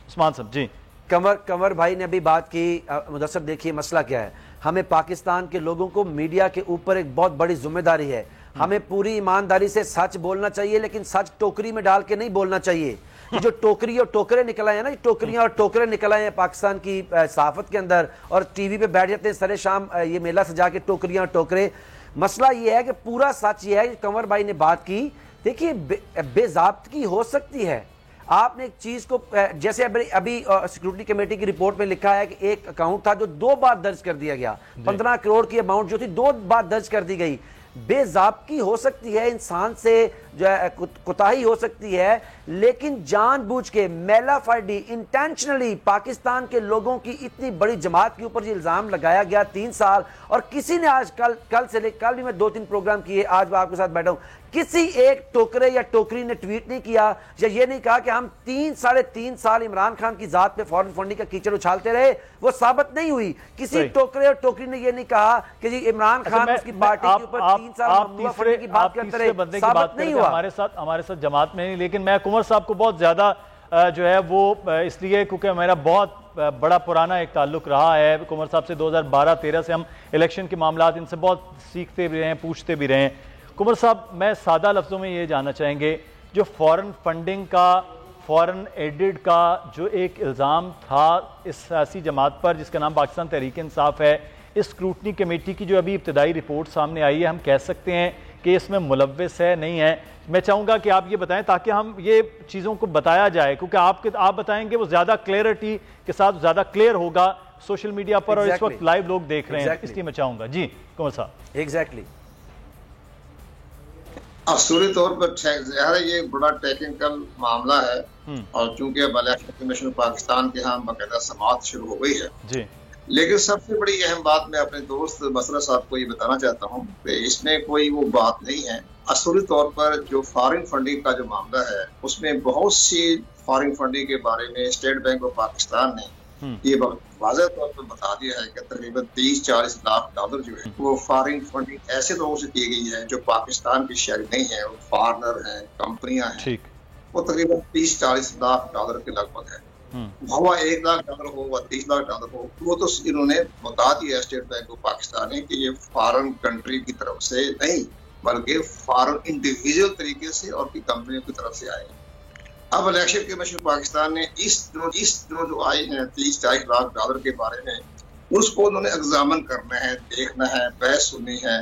S1: उस्मान साहब जी।
S2: कंवर भाई ने अभी बात की। मुदस्सर देखिए मसला क्या है, हमें पाकिस्तान के लोगों को मीडिया के ऊपर एक बहुत बड़ी जिम्मेदारी है। हमें पूरी ईमानदारी से सच बोलना चाहिए, लेकिन सच टोकरी में डाल के नहीं बोलना चाहिए। जो टोकरी और टोकरे निकल आए हैं ना, टोकरियां और टोकरे निकल आए हैं पाकिस्तान की सहाफत के अंदर, और टीवी पे बैठ जाते हैं सरे शाम ये मेला सजा के टोकरियां टोकरे। मसला ये है कि पूरा सच ये है कि कंवर भाई ने बात की, देखिए बेज़ाब्तगी हो सकती है। आपने एक चीज को जैसे अभी सिक्योरिटी कमेटी की रिपोर्ट में लिखा है कि एक अकाउंट था जो 2 बार दर्ज कर दिया गया, 15 करोड़ की अमाउंट जो थी 2 बार दर्ज कर दी गई। बेज़ाब्तगी हो सकती है, इंसान से जो है कोताही हो सकती है, लेकिन जानबूझ के मेलाफाइडी इंटेंशनली पाकिस्तान के लोगों की इतनी बड़ी जमात के ऊपर ये इल्जाम लगाया गया 3 साल, और किसी ने आज कल भी मैं 2-3 प्रोग्राम किए, आज मैं आपके साथ बैठा हूं, किसी एक टोकरे या टोकरी ने ट्वीट नहीं किया या ये नहीं कहा कि हम 3-3.5 साल इमरान खान की जात पे फॉरेन फंडिंग का कीचड़ उछालते रहे। वो साबित नहीं हुई। किसी टोकरे और टोकरी ने ये नहीं कहा कि जी इमरान खान उसकी पार्टी के ऊपर 3 साल फंडिंग की बात करते रहे, साबित नहीं हुआ।
S1: हमारे साथ जमात में नहीं, लेकिन मैं कुंवर साहब को बहुत ज्यादा जो है वो इसलिए क्योंकि मेरा बहुत बड़ा पुराना एक ताल्लुक रहा है कुंवर साहब से। 2012-13 से हम इलेक्शन के मामला इनसे बहुत सीखते भी रहे हैं, पूछते भी रहे हैं। कुंवर साहब, मैं सादा लफ्ज़ों में ये जानना चाहेंगे, जो फॉरेन फंडिंग का, फॉरेन एडिड का जो एक इल्ज़ाम था इस सियासी जमात पर जिसका नाम पाकिस्तान तहरीक इंसाफ है, इस स्क्रूटनी कमेटी की जो अभी इब्तदाई रिपोर्ट सामने आई है, हम कह सकते हैं कि इसमें मुलव्वस है, नहीं है? मैं चाहूँगा कि आप ये बताएं ताकि हम ये चीज़ों को बताया जाए, क्योंकि आप बताएंगे वो ज़्यादा क्लियरिटी के साथ ज़्यादा क्लियर होगा सोशल मीडिया पर और इस वक्त लाइव लोग देख रहे हैं, इसलिए मैं चाहूँगा। जी कुंवर साहब।
S2: एग्जैक्टली
S4: असूली तौर पर ये बड़ा टेक्निकल मामला है, और चूंकि अब इलेक्शन कमीशन पाकिस्तान के यहाँ बाकायदा समाअत शुरू हो गई है जी, लेकिन सबसे बड़ी अहम बात मैं अपने दोस्त बसरा साहब को ये बताना चाहता हूँ कि इसमें कोई वो बात नहीं है। असूली तौर पर जो फॉरेन फंडिंग का जो मामला है उसमें बहुत सी फॉरेन फंडिंग के बारे में स्टेट बैंक ऑफ पाकिस्तान ने ये वाज़ेह तौर पर बता दिया है कि तकरीबन 30-40 लाख डॉलर जो है वो फॉरेन फंडिंग ऐसे लोगों से की गई है जो पाकिस्तान की शहरी नहीं है, वो फॉरनर है, कंपनियां हैं, वो तकरीबन 30-40 लाख डॉलर के लगभग है। हुआ 1 लाख डॉलर हो व 30 लाख डॉलर हो, वो तो इन्होंने बता दिया स्टेट बैंक ऑफ पाकिस्तान ने कि ये फॉरेन कंट्री की तरफ से नहीं बल्कि फॉरेन इंडिविजुअल तरीके से और की कंपनियों की तरफ से आए। अब इलेक्शन कमीशन पाकिस्तान ने इस जो आए हैं 30-40 लाख डॉलर के बारे में, उसको उन्होंने एग्जामिन करना है, देखना है, बहस सुननी है,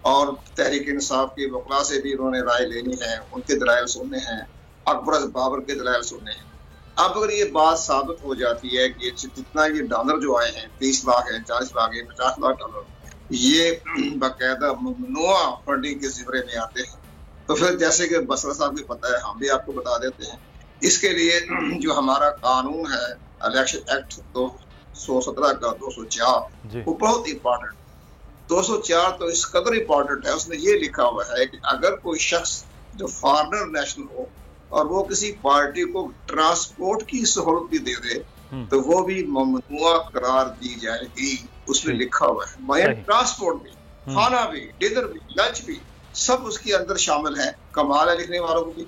S4: और तहरीक इंसाफ के वकला से भी उन्होंने राय लेनी है, उनके दलाइल सुनने हैं, अकबर बाबर के दलाइल सुनने हैं। अब अगर ये बात साबित हो जाती है कि जितना ये डॉलर जो आए हैं 30 लाख है, 40 लाख है, 50 लाख डॉलर, ये बाकायदा ममनुआ फंडिंग के ज़िम्मे में आते हैं, तो फिर जैसे कि बसरा साहब को पता है, हम भी आपको बता देते हैं, इसके लिए जो हमारा कानून है इलेक्शन एक्ट 217 का 204 वो बहुत इम्पोर्टेंट। 204 तो इस कदर इम्पोर्टेंट है, उसमें ये लिखा हुआ है कि अगर कोई शख्स जो फॉरेनर नेशनल हो और वो किसी पार्टी को ट्रांसपोर्ट की सहूलत भी दे दे तो वो भी ममनुआ करार दी जाएगी। उसमें लिखा हुआ है ट्रांसपोर्ट भी, खाना भी, डिनर भी, लंच भी, सब उसके अंदर शामिल है। कमाल है लिखने वालों को भी,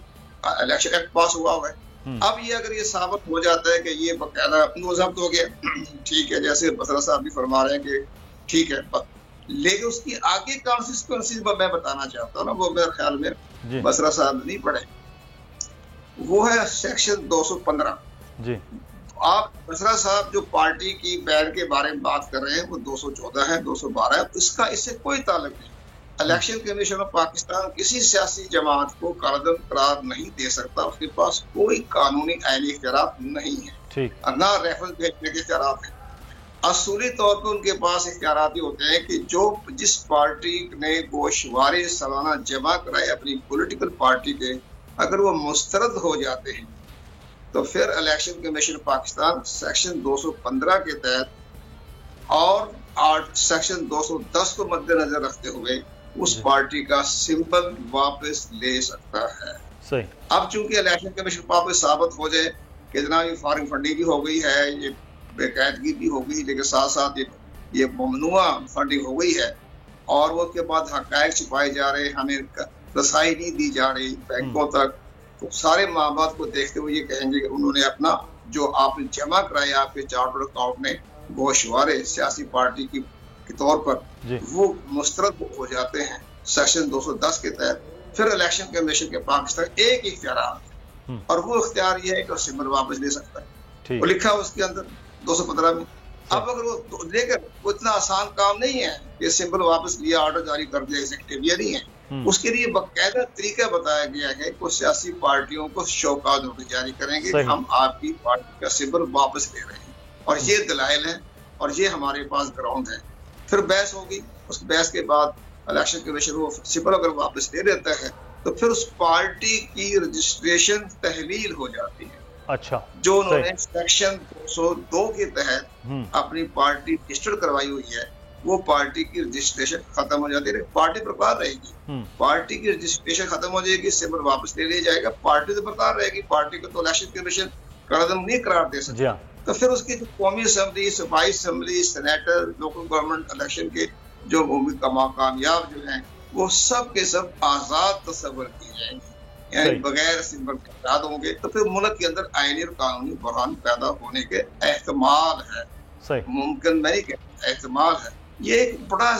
S4: इलेक्शन एक्ट पास हुआ है। अब ये अगर ये साबित हो जाता है कि ये बकायदा जब्त हो गया, ठीक है, जैसे बसरा साहब भी फरमा रहे हैं कि ठीक है, लेकिन उसकी आगे कॉन्सिक्वेंसेस मैं बताना चाहता हूँ ना, वो मेरे ख्याल में बसरा साहब नहीं पढ़े, वो है सेक्शन 215 जी। आप बसरा साहब जो पार्टी की बैन के बारे में बात कर रहे हैं वो 214 है, 212 है, इसका इससे कोई ताल्लुक नहीं। इलेक्शन कमीशन ऑफ पाकिस्तान किसी सियासी जमात को कारदम करार नहीं दे सकता, उसके पास कोई कानूनी आईनी इख्तियारात नहीं है, ना रेफरेंस भेजने के इख्तियारात है। असूली तौर पर उनके पास इख्तियारात ही होते हैं कि जो जिस पार्टी ने गोशवारे सालाना जमा कराए अपनी पॉलिटिकल पार्टी के, अगर वो मुस्तरद हो जाते हैं तो फिर इलेक्शन कमीशन पाकिस्तान सेक्शन 215 के तहत और सेक्शन 210 को मद्देनजर रखते हुए उस पार्टी का सिंबल वापस ले सकता है। सही। अब चूंकि इलेक्शन कमीशन वापस साबित हो जाए कि जनाब ये फॉरेन फंडिंग भी हो गई है, ये बेकायदगी भी हो गई, लेकिन साथ साथ ये ये ममनुआ फंडिंग हो गई है और वो के बाद हक़ाइक़ छुपाए जा रहे, हमें रसाई नहीं दी जा रही बैंकों तक, तो सारे मामलात को देखते हुए ये कहेंगे कि उन्होंने अपना जो आपने जमा कराया आपके चार्टर अकाउंट में गोशवारे सियासी पार्टी के तौर पर वो मुस्तरद हो जाते हैं सेक्शन 210 के तहत। फिर इलेक्शन कमीशन के पाकिस्तान एक ही इख्तियार और वो इख्तियार ये है कि सिंबल वापस ले सकता है, वो लिखा है उसके अंदर 215 में। अब अगर वो लेकर वो इतना आसान काम नहीं है कि सिंबल वापस लिया ऑर्डर जारी कर दिया, एग्जीक्यूटिव ये नहीं है। उसके लिए बाकायदा तरीका बताया गया है कि सियासी पार्टियों को शौकात नोटिस जारी करेंगे कि हम आपकी पार्टी का सिंबल वापस ले रहे हैं और ये दलाइल है और ये हमारे पास ग्राउंड है। फिर बहस होगी, उस बहस के बाद इलेक्शन कमीशन वो सिंबल अगर वापस ले देता है तो फिर उस पार्टी की रजिस्ट्रेशन तहलील हो जाती है।
S1: अच्छा,
S4: जो उन्होंने सेक्शन 202 के तहत अपनी पार्टी रजिस्टर करवाई हुई है वो पार्टी की रजिस्ट्रेशन खत्म हो जाती है, पार्टी बरकरार रहेगी। पार्टी की रजिस्ट्रेशन खत्म हो जाएगी, सिंबल वापस ले लिया जाएगा, पार्टी तो बरकरार रहेगी। पार्टी को तो इलेक्शन कमीशन कदम नहीं करार दे सकता। तो फिर उसकी जो कौमी असम्बली, सूबाई assembly, senator, local government election के जो कामयाब जो हैं वो सब के सब आजाद तस्वर किए जाएंगे, यानी बगैर सिंबल के आजाद होंगे। तो फिर मुल्क के अंदर आईनी और कानूनी बहरान पैदा होने के एहतमाल है, मुमकिन नहीं कहता, एहतमाल है। ये एक बड़ा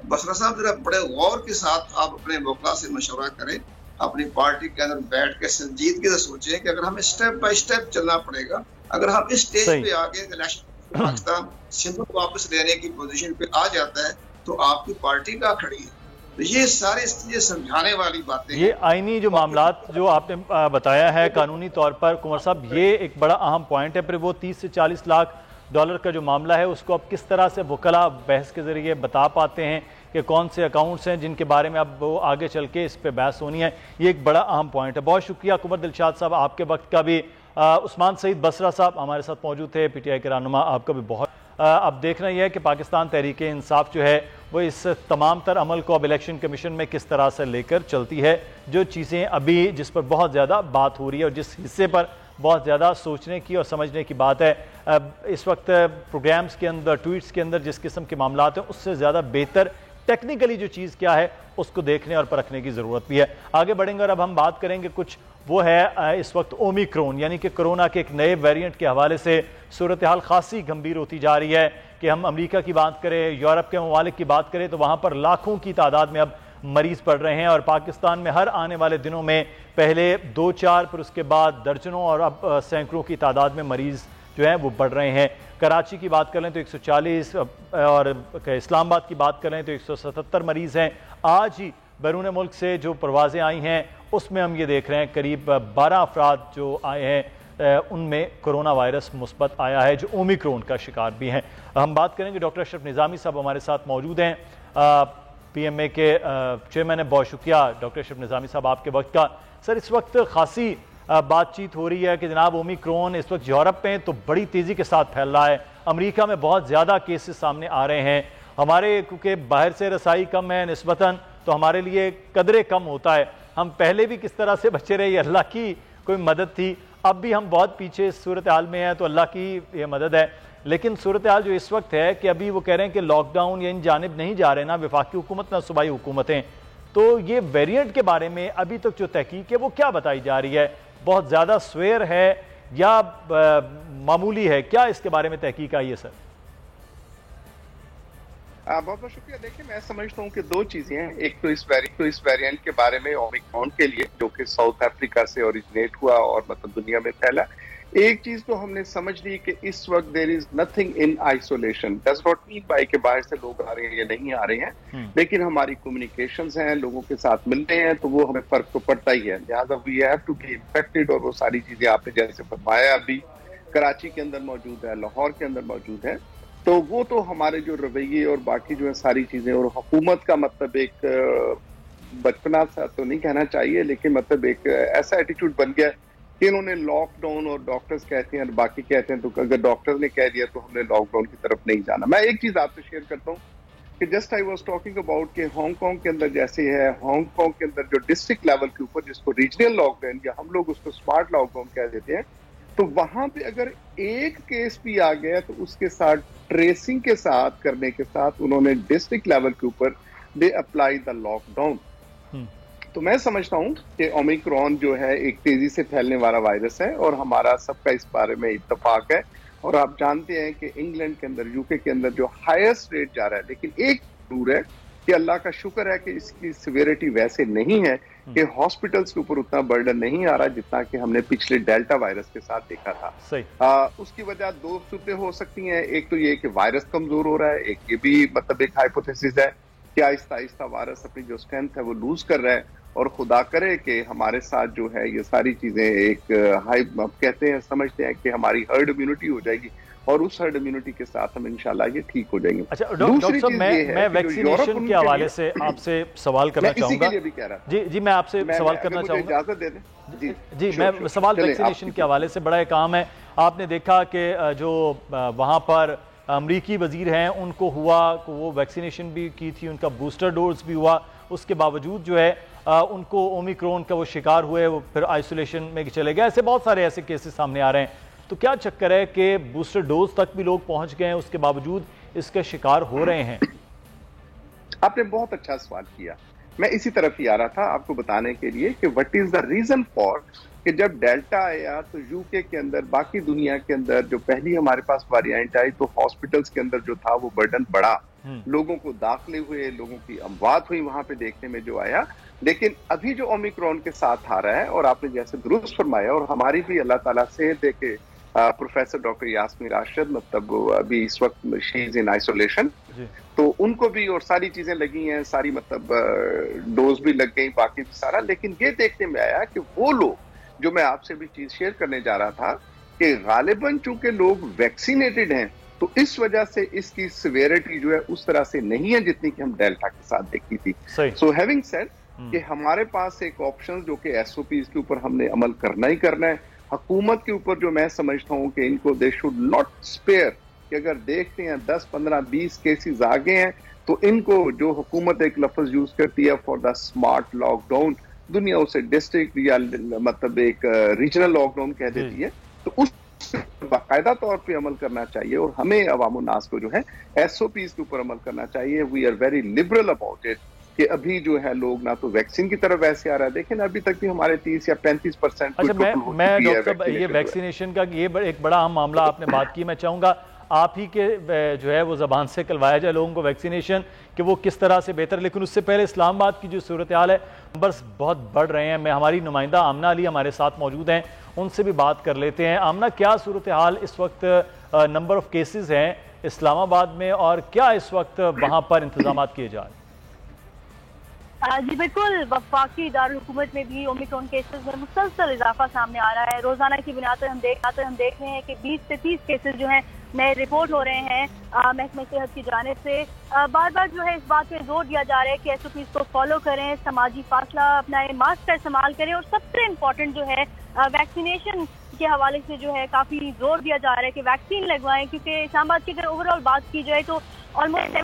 S4: बसरा साहब जरा बड़े गौर के साथ आप अपने वकला से मशवरा करें, अपनी पार्टी के अंदर बैठ के संजीदगी से सोचें कि अगर हमें स्टेप बाय स्टेप चलना पड़ेगा, अगर हम इस स्टेज पे आगे इलेक्शन पाकिस्तान सिंबल वापस लेने की पोजीशन पे आ जाता है तो आपकी पार्टी का खड़ी है। तो ये सारे ये समझाने वाली बातें,
S1: ये आईनी जो मामलात जो आपने बताया है कानूनी तौर पर कुंवर साहब, ये एक बड़ा अहम पॉइंट है। फिर वो 30 से 40 लाख डॉलर का जो मामला है उसको अब किस तरह से वकला बहस के जरिए बता पाते हैं कि कौन से अकाउंट्स हैं जिनके बारे में अब वो आगे चल के इस पे बहस होनी है, ये एक बड़ा अहम पॉइंट है। बहुत शुक्रिया कुंवर दिलशाद साहब, आपके वक्त का भी। उस्मान सईद बसरा साहब हमारे साथ मौजूद थे, PTI के रहनुमा, आपका भी बहुत। अब देखना यह है कि पाकिस्तान तहरीक इंसाफ जो है वो इस तमाम तर अमल को अब इलेक्शन कमीशन में किस तरह से लेकर चलती है। जो चीज़ें अभी जिस पर बहुत ज़्यादा बात हो रही है और जिस हिस्से पर बहुत ज़्यादा सोचने की और समझने की बात है, इस वक्त प्रोग्राम्स के अंदर, ट्वीट्स के अंदर जिस किस्म के मामलात हैं उससे ज़्यादा बेहतर टेक्निकली जो चीज़ क्या है उसको देखने और परखने की ज़रूरत भी है। आगे बढ़ेंगे और अब हम बात करेंगे कुछ वो है इस वक्त ओमिक्रॉन यानी कि कोरोना के एक नए वेरिएंट के हवाले से सूरत हाल खासी गंभीर होती जा रही है कि हम अमेरिका की बात करें, यूरोप के ममालिक की बात करें तो वहाँ पर लाखों की तादाद में अब मरीज़ पड़ रहे हैं और पाकिस्तान में हर आने वाले दिनों में पहले 2-4 फिर उसके बाद दर्जनों और अब सैकड़ों की तादाद में मरीज़ जो हैं वो बढ़ रहे हैं। कराची की बात करें तो 140 और इस्लामाबाद की बात करें तो 177 मरीज़ हैं। आज ही बैरून मुल्क से जो परवाज़ें आई हैं उसमें हम ये देख रहे हैं करीब 12 अफराद जो आए हैं उनमें कोरोना वायरस मुस्बत आया है जो ओमिक्रॉन का शिकार भी हैं। हम बात करेंगे, डॉक्टर अशरफ निज़ामी साहब हमारे साथ मौजूद हैं, PMA के चेयरमैन है। बहुत शुक्रिया डॉक्टर अशरफ निज़ामी साहब आपके वक्त का। सर, इस वक्त खासी बातचीत हो रही है कि जनाब ओमिक्रॉन इस वक्त यूरोप में तो बड़ी तेज़ी के साथ फैल रहा है, अमेरिका में बहुत ज़्यादा केसेस सामने आ रहे हैं। हमारे क्योंकि बाहर से रसाई कम है निस्बतन, तो हमारे लिए कदरे कम होता है। हम पहले भी किस तरह से बचे रहे, अल्लाह की कोई मदद थी, अब भी हम बहुत पीछे सूरत हाल में हैं तो अल्लाह की ये मदद है। लेकिन सूरत हाल जो इस वक्त है कि अभी वो कह रहे हैं कि लॉकडाउन या इन जानिब नहीं जा रहे ना वफाकी हुकूमत ना सूबाई हुकूमतें, तो ये वेरिएंट के बारे में अभी तक जो तहकीक है वो क्या बताई जा रही है? बहुत ज़्यादा स्वेर है या मामूली है, क्या इसके बारे में तहकीक आई है सर?
S7: बहुत बहुत शुक्रिया। देखिए, मैं समझता हूँ कि दो चीजें हैं। एक तो इस वेरिएंट के बारे में ओमिक्रॉन के लिए जो कि साउथ अफ्रीका से ओरिजिनेट हुआ और मतलब दुनिया में फैला, एक चीज तो हमने समझ ली कि इस वक्त there is nothing in isolation. Does not mean by के बाहर से लोग आ रहे हैं या नहीं आ रहे हैं, लेकिन हमारी कम्युनिकेशंस हैं, लोगों के साथ मिलते हैं तो वो हमें फर्क तो पड़ता ही है। लिहाजा we have to be infected और वो सारी चीजें आपने जैसे फरमाया अभी कराची के अंदर मौजूद है, लाहौर के अंदर मौजूद है, तो वो तो हमारे जो रवैये और बाकी जो है सारी चीजें और हुकूमत का मतलब एक बचपना सा तो नहीं कहना चाहिए, लेकिन मतलब एक ऐसा एटीट्यूड बन गया कि इन्होंने लॉकडाउन और डॉक्टर्स कहते हैं और बाकी कहते हैं, तो अगर डॉक्टर्स ने कह दिया तो हमने लॉकडाउन की तरफ नहीं जाना। मैं एक चीज आपसे शेयर करता हूँ कि just I was talking about कि हांगकांग के अंदर जैसे है, हांगकांग के अंदर जो डिस्ट्रिक्ट लेवल के ऊपर जिसको रीजनल लॉकडाउन या हम लोग उसको स्मार्ट लॉकडाउन कह देते हैं, तो वहां पे अगर एक केस भी आ गया तो उसके साथ ट्रेसिंग के साथ करने के साथ उन्होंने डिस्ट्रिक्ट लेवल के ऊपर दे अप्लाई द लॉकडाउन। तो मैं समझता हूं कि ओमिक्रॉन जो है एक तेजी से फैलने वाला वायरस है और हमारा सबका इस बारे में इत्तेफाक है। और आप जानते हैं कि इंग्लैंड के अंदर, यूके के अंदर जो हाईएस्ट रेट जा रहा है, लेकिन एक जरूर है कि अल्लाह का शुक्र है कि इसकी सिवियरिटी वैसे नहीं है कि हॉस्पिटल्स के ऊपर उतना बर्डन नहीं आ रहा जितना कि हमने पिछले डेल्टा वायरस के साथ देखा था।
S1: सही।
S7: उसकी वजह दो सूरतें हो सकती हैं। एक तो ये कि वायरस कमजोर हो रहा है, एक ये भी मतलब एक हाइपोथेसिस है कि आहिस्ता आहिस्ता वायरस अपनी जो स्ट्रेंथ है वो लूज कर रहा है। और खुदा करे कि हमारे साथ जो है ये सारी चीजें एक हाई कहते हैं, समझते हैं कि हमारी हर्ड इम्यूनिटी हो जाएगी और उस हर्ड इम्यूनिटी के साथ हम इंशाल्लाह ये ठीक हो जाएंगे।
S1: अच्छा डॉक्टर साहब, मैं वैक्सीनेशन के हवाले से आपसे सवाल करना चाहूंगा। जी, मैं आपसे सवाल करना चाहूंगा,
S7: इजाजत दे दें।
S1: जी, मैं सवाल वैक्सीनेशन के हवाले से बड़ा काम है। आपने देखा कि जो वहां पर अमरीकी वजीर हैं उनको हुआ, वो वैक्सीनेशन भी की थी, उनका बूस्टर डोज भी हुआ, उसके बावजूद जो है उनको ओमिक्रॉन का वो शिकार हुए, वो फिर आइसोलेशन में चले गए। ऐसे बहुत सारे ऐसे केसेस सामने आ रहे हैं। तो क्या चक्कर है कि बूस्टर डोज तक भी लोग पहुंच गए हैं, उसके बावजूद इसके शिकार हो रहे हैं?
S7: आपने बहुत अच्छा सवाल किया। मैं इसी तरफ ही आ रहा था आपको बताने के लिए कि what is the reason for कि जब डेल्टा आया तो यूके के अंदर, बाकी दुनिया के अंदर जो पहली हमारे पास वेरिएंट आई तो हॉस्पिटल्स के अंदर जो था वो बर्डन बढ़ा, लोगों को दाखिले हुए, लोगों की अमवात हुई वहां पे देखने में जो आया। लेकिन अभी जो ओमिक्रॉन के साथ आ रहा है, और आपने जैसे दुरुस्त फरमाया, और हमारी भी अल्लाह ताला से देखे प्रोफेसर डॉक्टर यास्मीन राशिद, मतलब अभी इस वक्त शी इज इन आइसोलेशन, तो उनको भी और सारी चीजें लगी हैं, सारी मतलब डोज भी लग गई, बाकी भी सारा। लेकिन ये देखने में आया कि वो लोग, जो मैं आपसे भी चीज शेयर करने जा रहा था, कि गालिबन चूंकि लोग वैक्सीनेटेड हैं तो इस वजह से इसकी सिवियरिटी जो है उस तरह से नहीं है जितनी कि हम डेल्टा के साथ देखी थी। सो हैविंग सेड कि हमारे पास एक ऑप्शन जो कि एसओपीज के ऊपर हमने अमल करना ही करना है। हुकूमत के ऊपर जो मैं समझता हूं कि इनको दे शुड नॉट स्पेयर, कि अगर देखते हैं 10, 15, 20 केसेस आ गए हैं तो इनको, जो हुकूमत एक लफ्ज यूज करती है फॉर द स्मार्ट लॉकडाउन, दुनिया उसे डिस्ट्रिक्ट या मतलब एक रीजनल लॉकडाउन कह देती है, तो उस बाकायदा तौर पे अमल करना चाहिए और हमें अवाम नास को जो है एसओपीज के ऊपर अमल करना चाहिए। We are very liberal about it कि अभी जो है लोग ना तो वैक्सीन की तरफ वैसे आ रहा है, लेकिन अभी तक भी हमारे 30 या 35%।
S1: अच्छा, मैं डॉक्टर साहब, ये वैक्सीनेशन का ये एक बड़ा अहम मामला आपने बात की, मैं चाहूंगा आप ही के जो है वो ज़बान से करवाया जाए लोगों को वैक्सीनेशन, कि वो किस तरह से बेहतर। लेकिन उससे पहले इस्लामाबाद की जो सूरत हाल है, नंबर्स बहुत बढ़ रहे हैं। मैं हमारी नुमाइंदा आमना अली हमारे साथ मौजूद हैं, उनसे भी बात कर लेते हैं। आमना, क्या सूरत हाल इस वक्त, नंबर ऑफ केसेस हैं इस्लामाबाद में, और क्या इस वक्त वहाँ पर इंतजाम किए जा रहे हैं?
S8: जी बिल्कुल, वफाकी दारुल हुकूमत में भी ओमिक्रॉन केसेस में मुसलसल इजाफा सामने आ रहा है। रोजाना की बुनियाद पर हम देख रहे हैं कि 20 से 30 केसेस जो हैं नए रिपोर्ट हो रहे हैं महकमे सेहत की जानिब से। बार बार जो है इस बात पे जोर दिया जा रहा है कि एसओपीज को फॉलो करें, समाजी फासला अपनाएं, मास्क का इस्तेमाल करें, और सबसे इम्पोर्टेंट जो है वैक्सीनेशन के हवाले से जो है काफी जोर दिया जा रहा है कि वैक्सीन लगवाएं, क्योंकि इस्लामाबाद की अगर ओवरऑल बात की जाए तो ऑलमोस्ट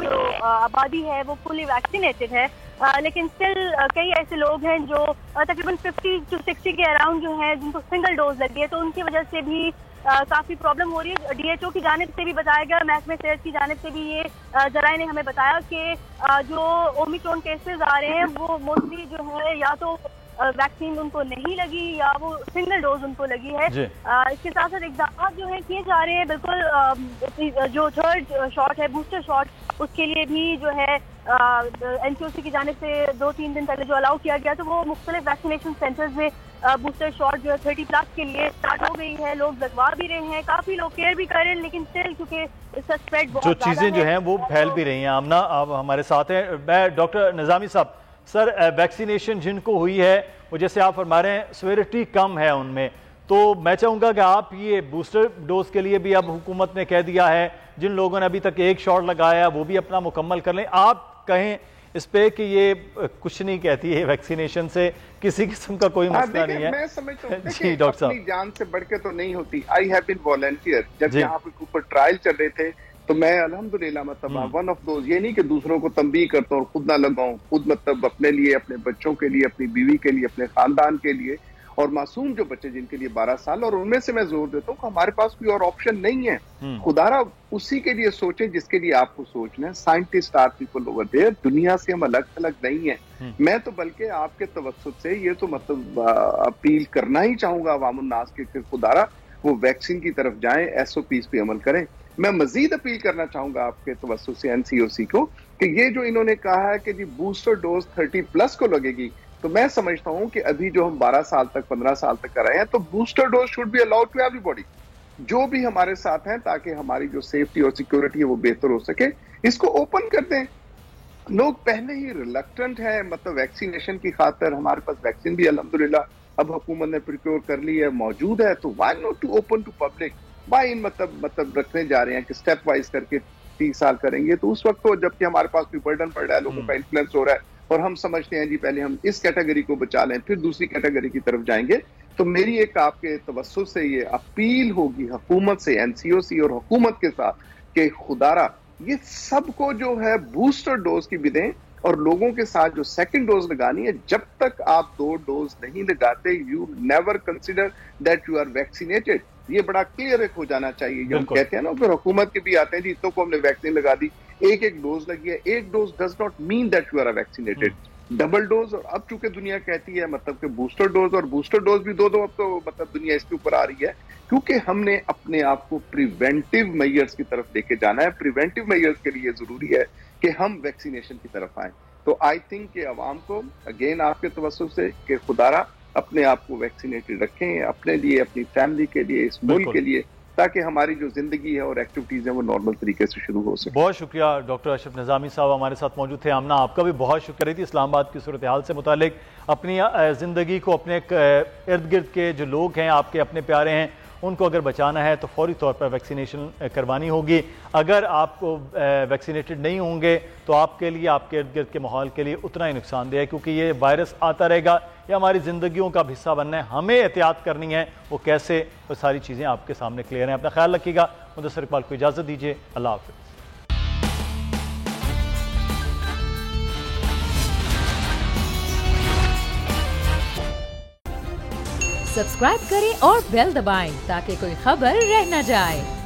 S8: आबादी है वो फुली वैक्सीनेटेड है, लेकिन स्टिल कई ऐसे लोग हैं जो तकरीबन 50 to 60 के अराउंड जो है जिनको सिंगल डोज लगी है, तो उनकी वजह से भी काफी प्रॉब्लम हो रही है। डीएचओ की जानिब से भी बताया गया, महकमे सेहत की जानिब से भी ये जराये ने हमें बताया कि जो ओमिक्रॉन केसेस आ रहे हैं वो मोस्टली जो है या तो वैक्सीन उनको नहीं लगी या वो सिंगल डोज उनको लगी है। इसके साथ साथ इक़दाम जो है किए जा रहे हैं, बिल्कुल जो थर्ड शॉट है, बूस्टर शॉट, उसके लिए भी जो है एनसीओसी की जानिब से 2-3 दिन पहले जो अलाउ किया गया, तो वो मुख्तलिफ वैक्सीनेशन सेंटर्स में बूस्टर शॉट जो है 30+ के लिए स्टार्ट हो गई है। लोग लगवा भी रहे हैं, काफी लोग केयर भी कर रहे हैं, लेकिन स्टिल क्योंकि इसका स्प्रेड बहुत
S1: जो चीजें जो हैं वो फैल भी रही हैं। आमना, आप हमारे साथ हैं। मैं डॉक्टर निजामी साहब, सर वैक्सीनेशन जिनको हुई है वो जैसे आप फरमा रहे हैं सिवियरिटी कम है उनमें, तो मैं चाहूँगा कि आप ये बूस्टर डोज के लिए भी अब हुकूमत ने कह दिया है, जिन लोगों ने अभी तक एक शॉट लगाया वो भी अपना मुकम्मल कर लें। आप कहें इस पे कि ये कुछ नहीं कहती है, वैक्सीनेशन से किसी किस्म का कोई मसला नहीं है।
S7: मैं समझता हूं
S1: जी डॉक्टर साहब,
S7: अपनी जान से बढ़ के तो नहीं होती। आई हैव बीन वॉलंटियर, जब यहाँ पे ऊपर ट्रायल चल रहे थे तो मैं अल्हम्दुलिल्लाह मतलब वन ऑफ दोज, ये नहीं कि दूसरों को तंबीह करता हूँ और खुद ना लगाऊं, खुद मतलब अपने लिए, अपने बच्चों के लिए, अपनी बीवी के लिए, अपने खानदान के लिए और मासूम जो बच्चे जिनके लिए 12 साल, और उनमें से मैं जोर देता हूँ कि हमारे पास कोई और ऑप्शन नहीं है। खुदारा उसी के लिए सोचें जिसके लिए आपको सोचना है। Scientist are people over there, दुनिया से हम अलग अलग नहीं है। मैं तो बल्कि आपके तवज्जुह से ये तो मतलब अपील करना ही चाहूंगा अवामुन नास के खुदारा वो वैक्सीन की तरफ जाएं, SOPs पे अमल करें। मैं मजीद अपील करना चाहूंगा आपके तवज्जुह से NCOC को कि ये जो इन्होंने कहा है कि जी बूस्टर डोज 30+ को लगेगी, तो मैं समझता हूं कि अभी जो हम 12 साल तक 15 साल तक कर रहे हैं, तो booster dose should be allowed to everybody जो भी हमारे साथ हैं, ताकि हमारी जो सेफ्टी और सिक्योरिटी है वो बेहतर हो सके। इसको ओपन कर दें। लोग पहले ही रिलक्टेंट है मतलब वैक्सीनेशन की खातर। हमारे पास वैक्सीन भी अल्हम्दुलिल्लाह अब हुकूमत ने प्रिक्योर कर ली है, मौजूद है, तो why not to open to public. बाय इन मतलब रखने जा रहे हैं कि स्टेप वाइज करके 30 साल करेंगे, तो उस वक्त तो जबकि हमारे पास कोई बर्डन पड़ रहा है, लोगों का इन्फ्लुएंस हो रहा है और हम समझते हैं जी पहले हम इस कैटेगरी को बचा लें फिर दूसरी कैटेगरी की तरफ जाएंगे। तो मेरी एक आपके तवज्जुह से ये अपील होगी हुकूमत से, NCOC और हुकूमत के साथ कि खुदारा ये सबको जो है बूस्टर डोज की भी दें, और लोगों के साथ जो सेकंड डोज लगानी है, जब तक आप 2 डोज नहीं लगाते you never consider that you are vaccinated. ये बड़ा क्लियर हो जाना चाहिए। जो हम कहते हैं ना फिर हुकूमत के भी आते हैं जी तो को हमने वैक्सीन लगा दी, एक डोज लगी है। एक dose does not mean that you are vaccinated. Double dose, और अब चूंकि दुनिया कहती है मतलब कि बूस्टर डोज, और बूस्टर डोज भी 2 अब तो मतलब दुनिया इसके ऊपर आ रही है, क्योंकि हमने अपने आप को प्रिवेंटिव मेजर्स की तरफ लेके जाना है। प्रिवेंटिव मेजर्स के लिए जरूरी है कि हम वैक्सीनेशन की तरफ आए। तो आई थिंक कि अवाम को अगेन आपके तवज्जुह से कि खुदारा अपने आप को वैक्सीनेटेड रखें, अपने लिए, अपनी फैमिली के लिए, इस मुल्क के लिए, ताकि हमारी जो जिंदगी है और एक्टिविटीज है वो नॉर्मल तरीके से शुरू हो सके।
S1: बहुत शुक्रिया डॉक्टर अशरफ निज़ामी साहब हमारे साथ मौजूद थे। आमना आपका भी बहुत शुक्रिया थी इस्लामाबाद की सूरत हाल से मुतालिक अपनी ज़िंदगी को, अपने इर्द गिर्द के जो लोग हैं आपके अपने प्यारे हैं उनको अगर बचाना है तो फौरी तौर पर वैक्सीनेशन करवानी होगी। अगर आपको वैक्सीनेटेड नहीं होंगे तो आपके लिए, आपके इर्द गिर्द के माहौल के लिए उतना ही नुकसानदेह है, क्योंकि ये वायरस आता रहेगा, ये हमारी ज़िंदगियों का हिस्सा बनना है। हमें एहतियात करनी है, वो कैसे, वो सारी चीज़ें आपके सामने क्लियर हैं। अपना ख्याल रखिएगा। मुदस्सिर इकबाल को इजाज़त दीजिए। अल्लाह हाफ़िज़।
S3: सब्सक्राइब करें और बेल दबाएं ताकि कोई खबर रह न जाए।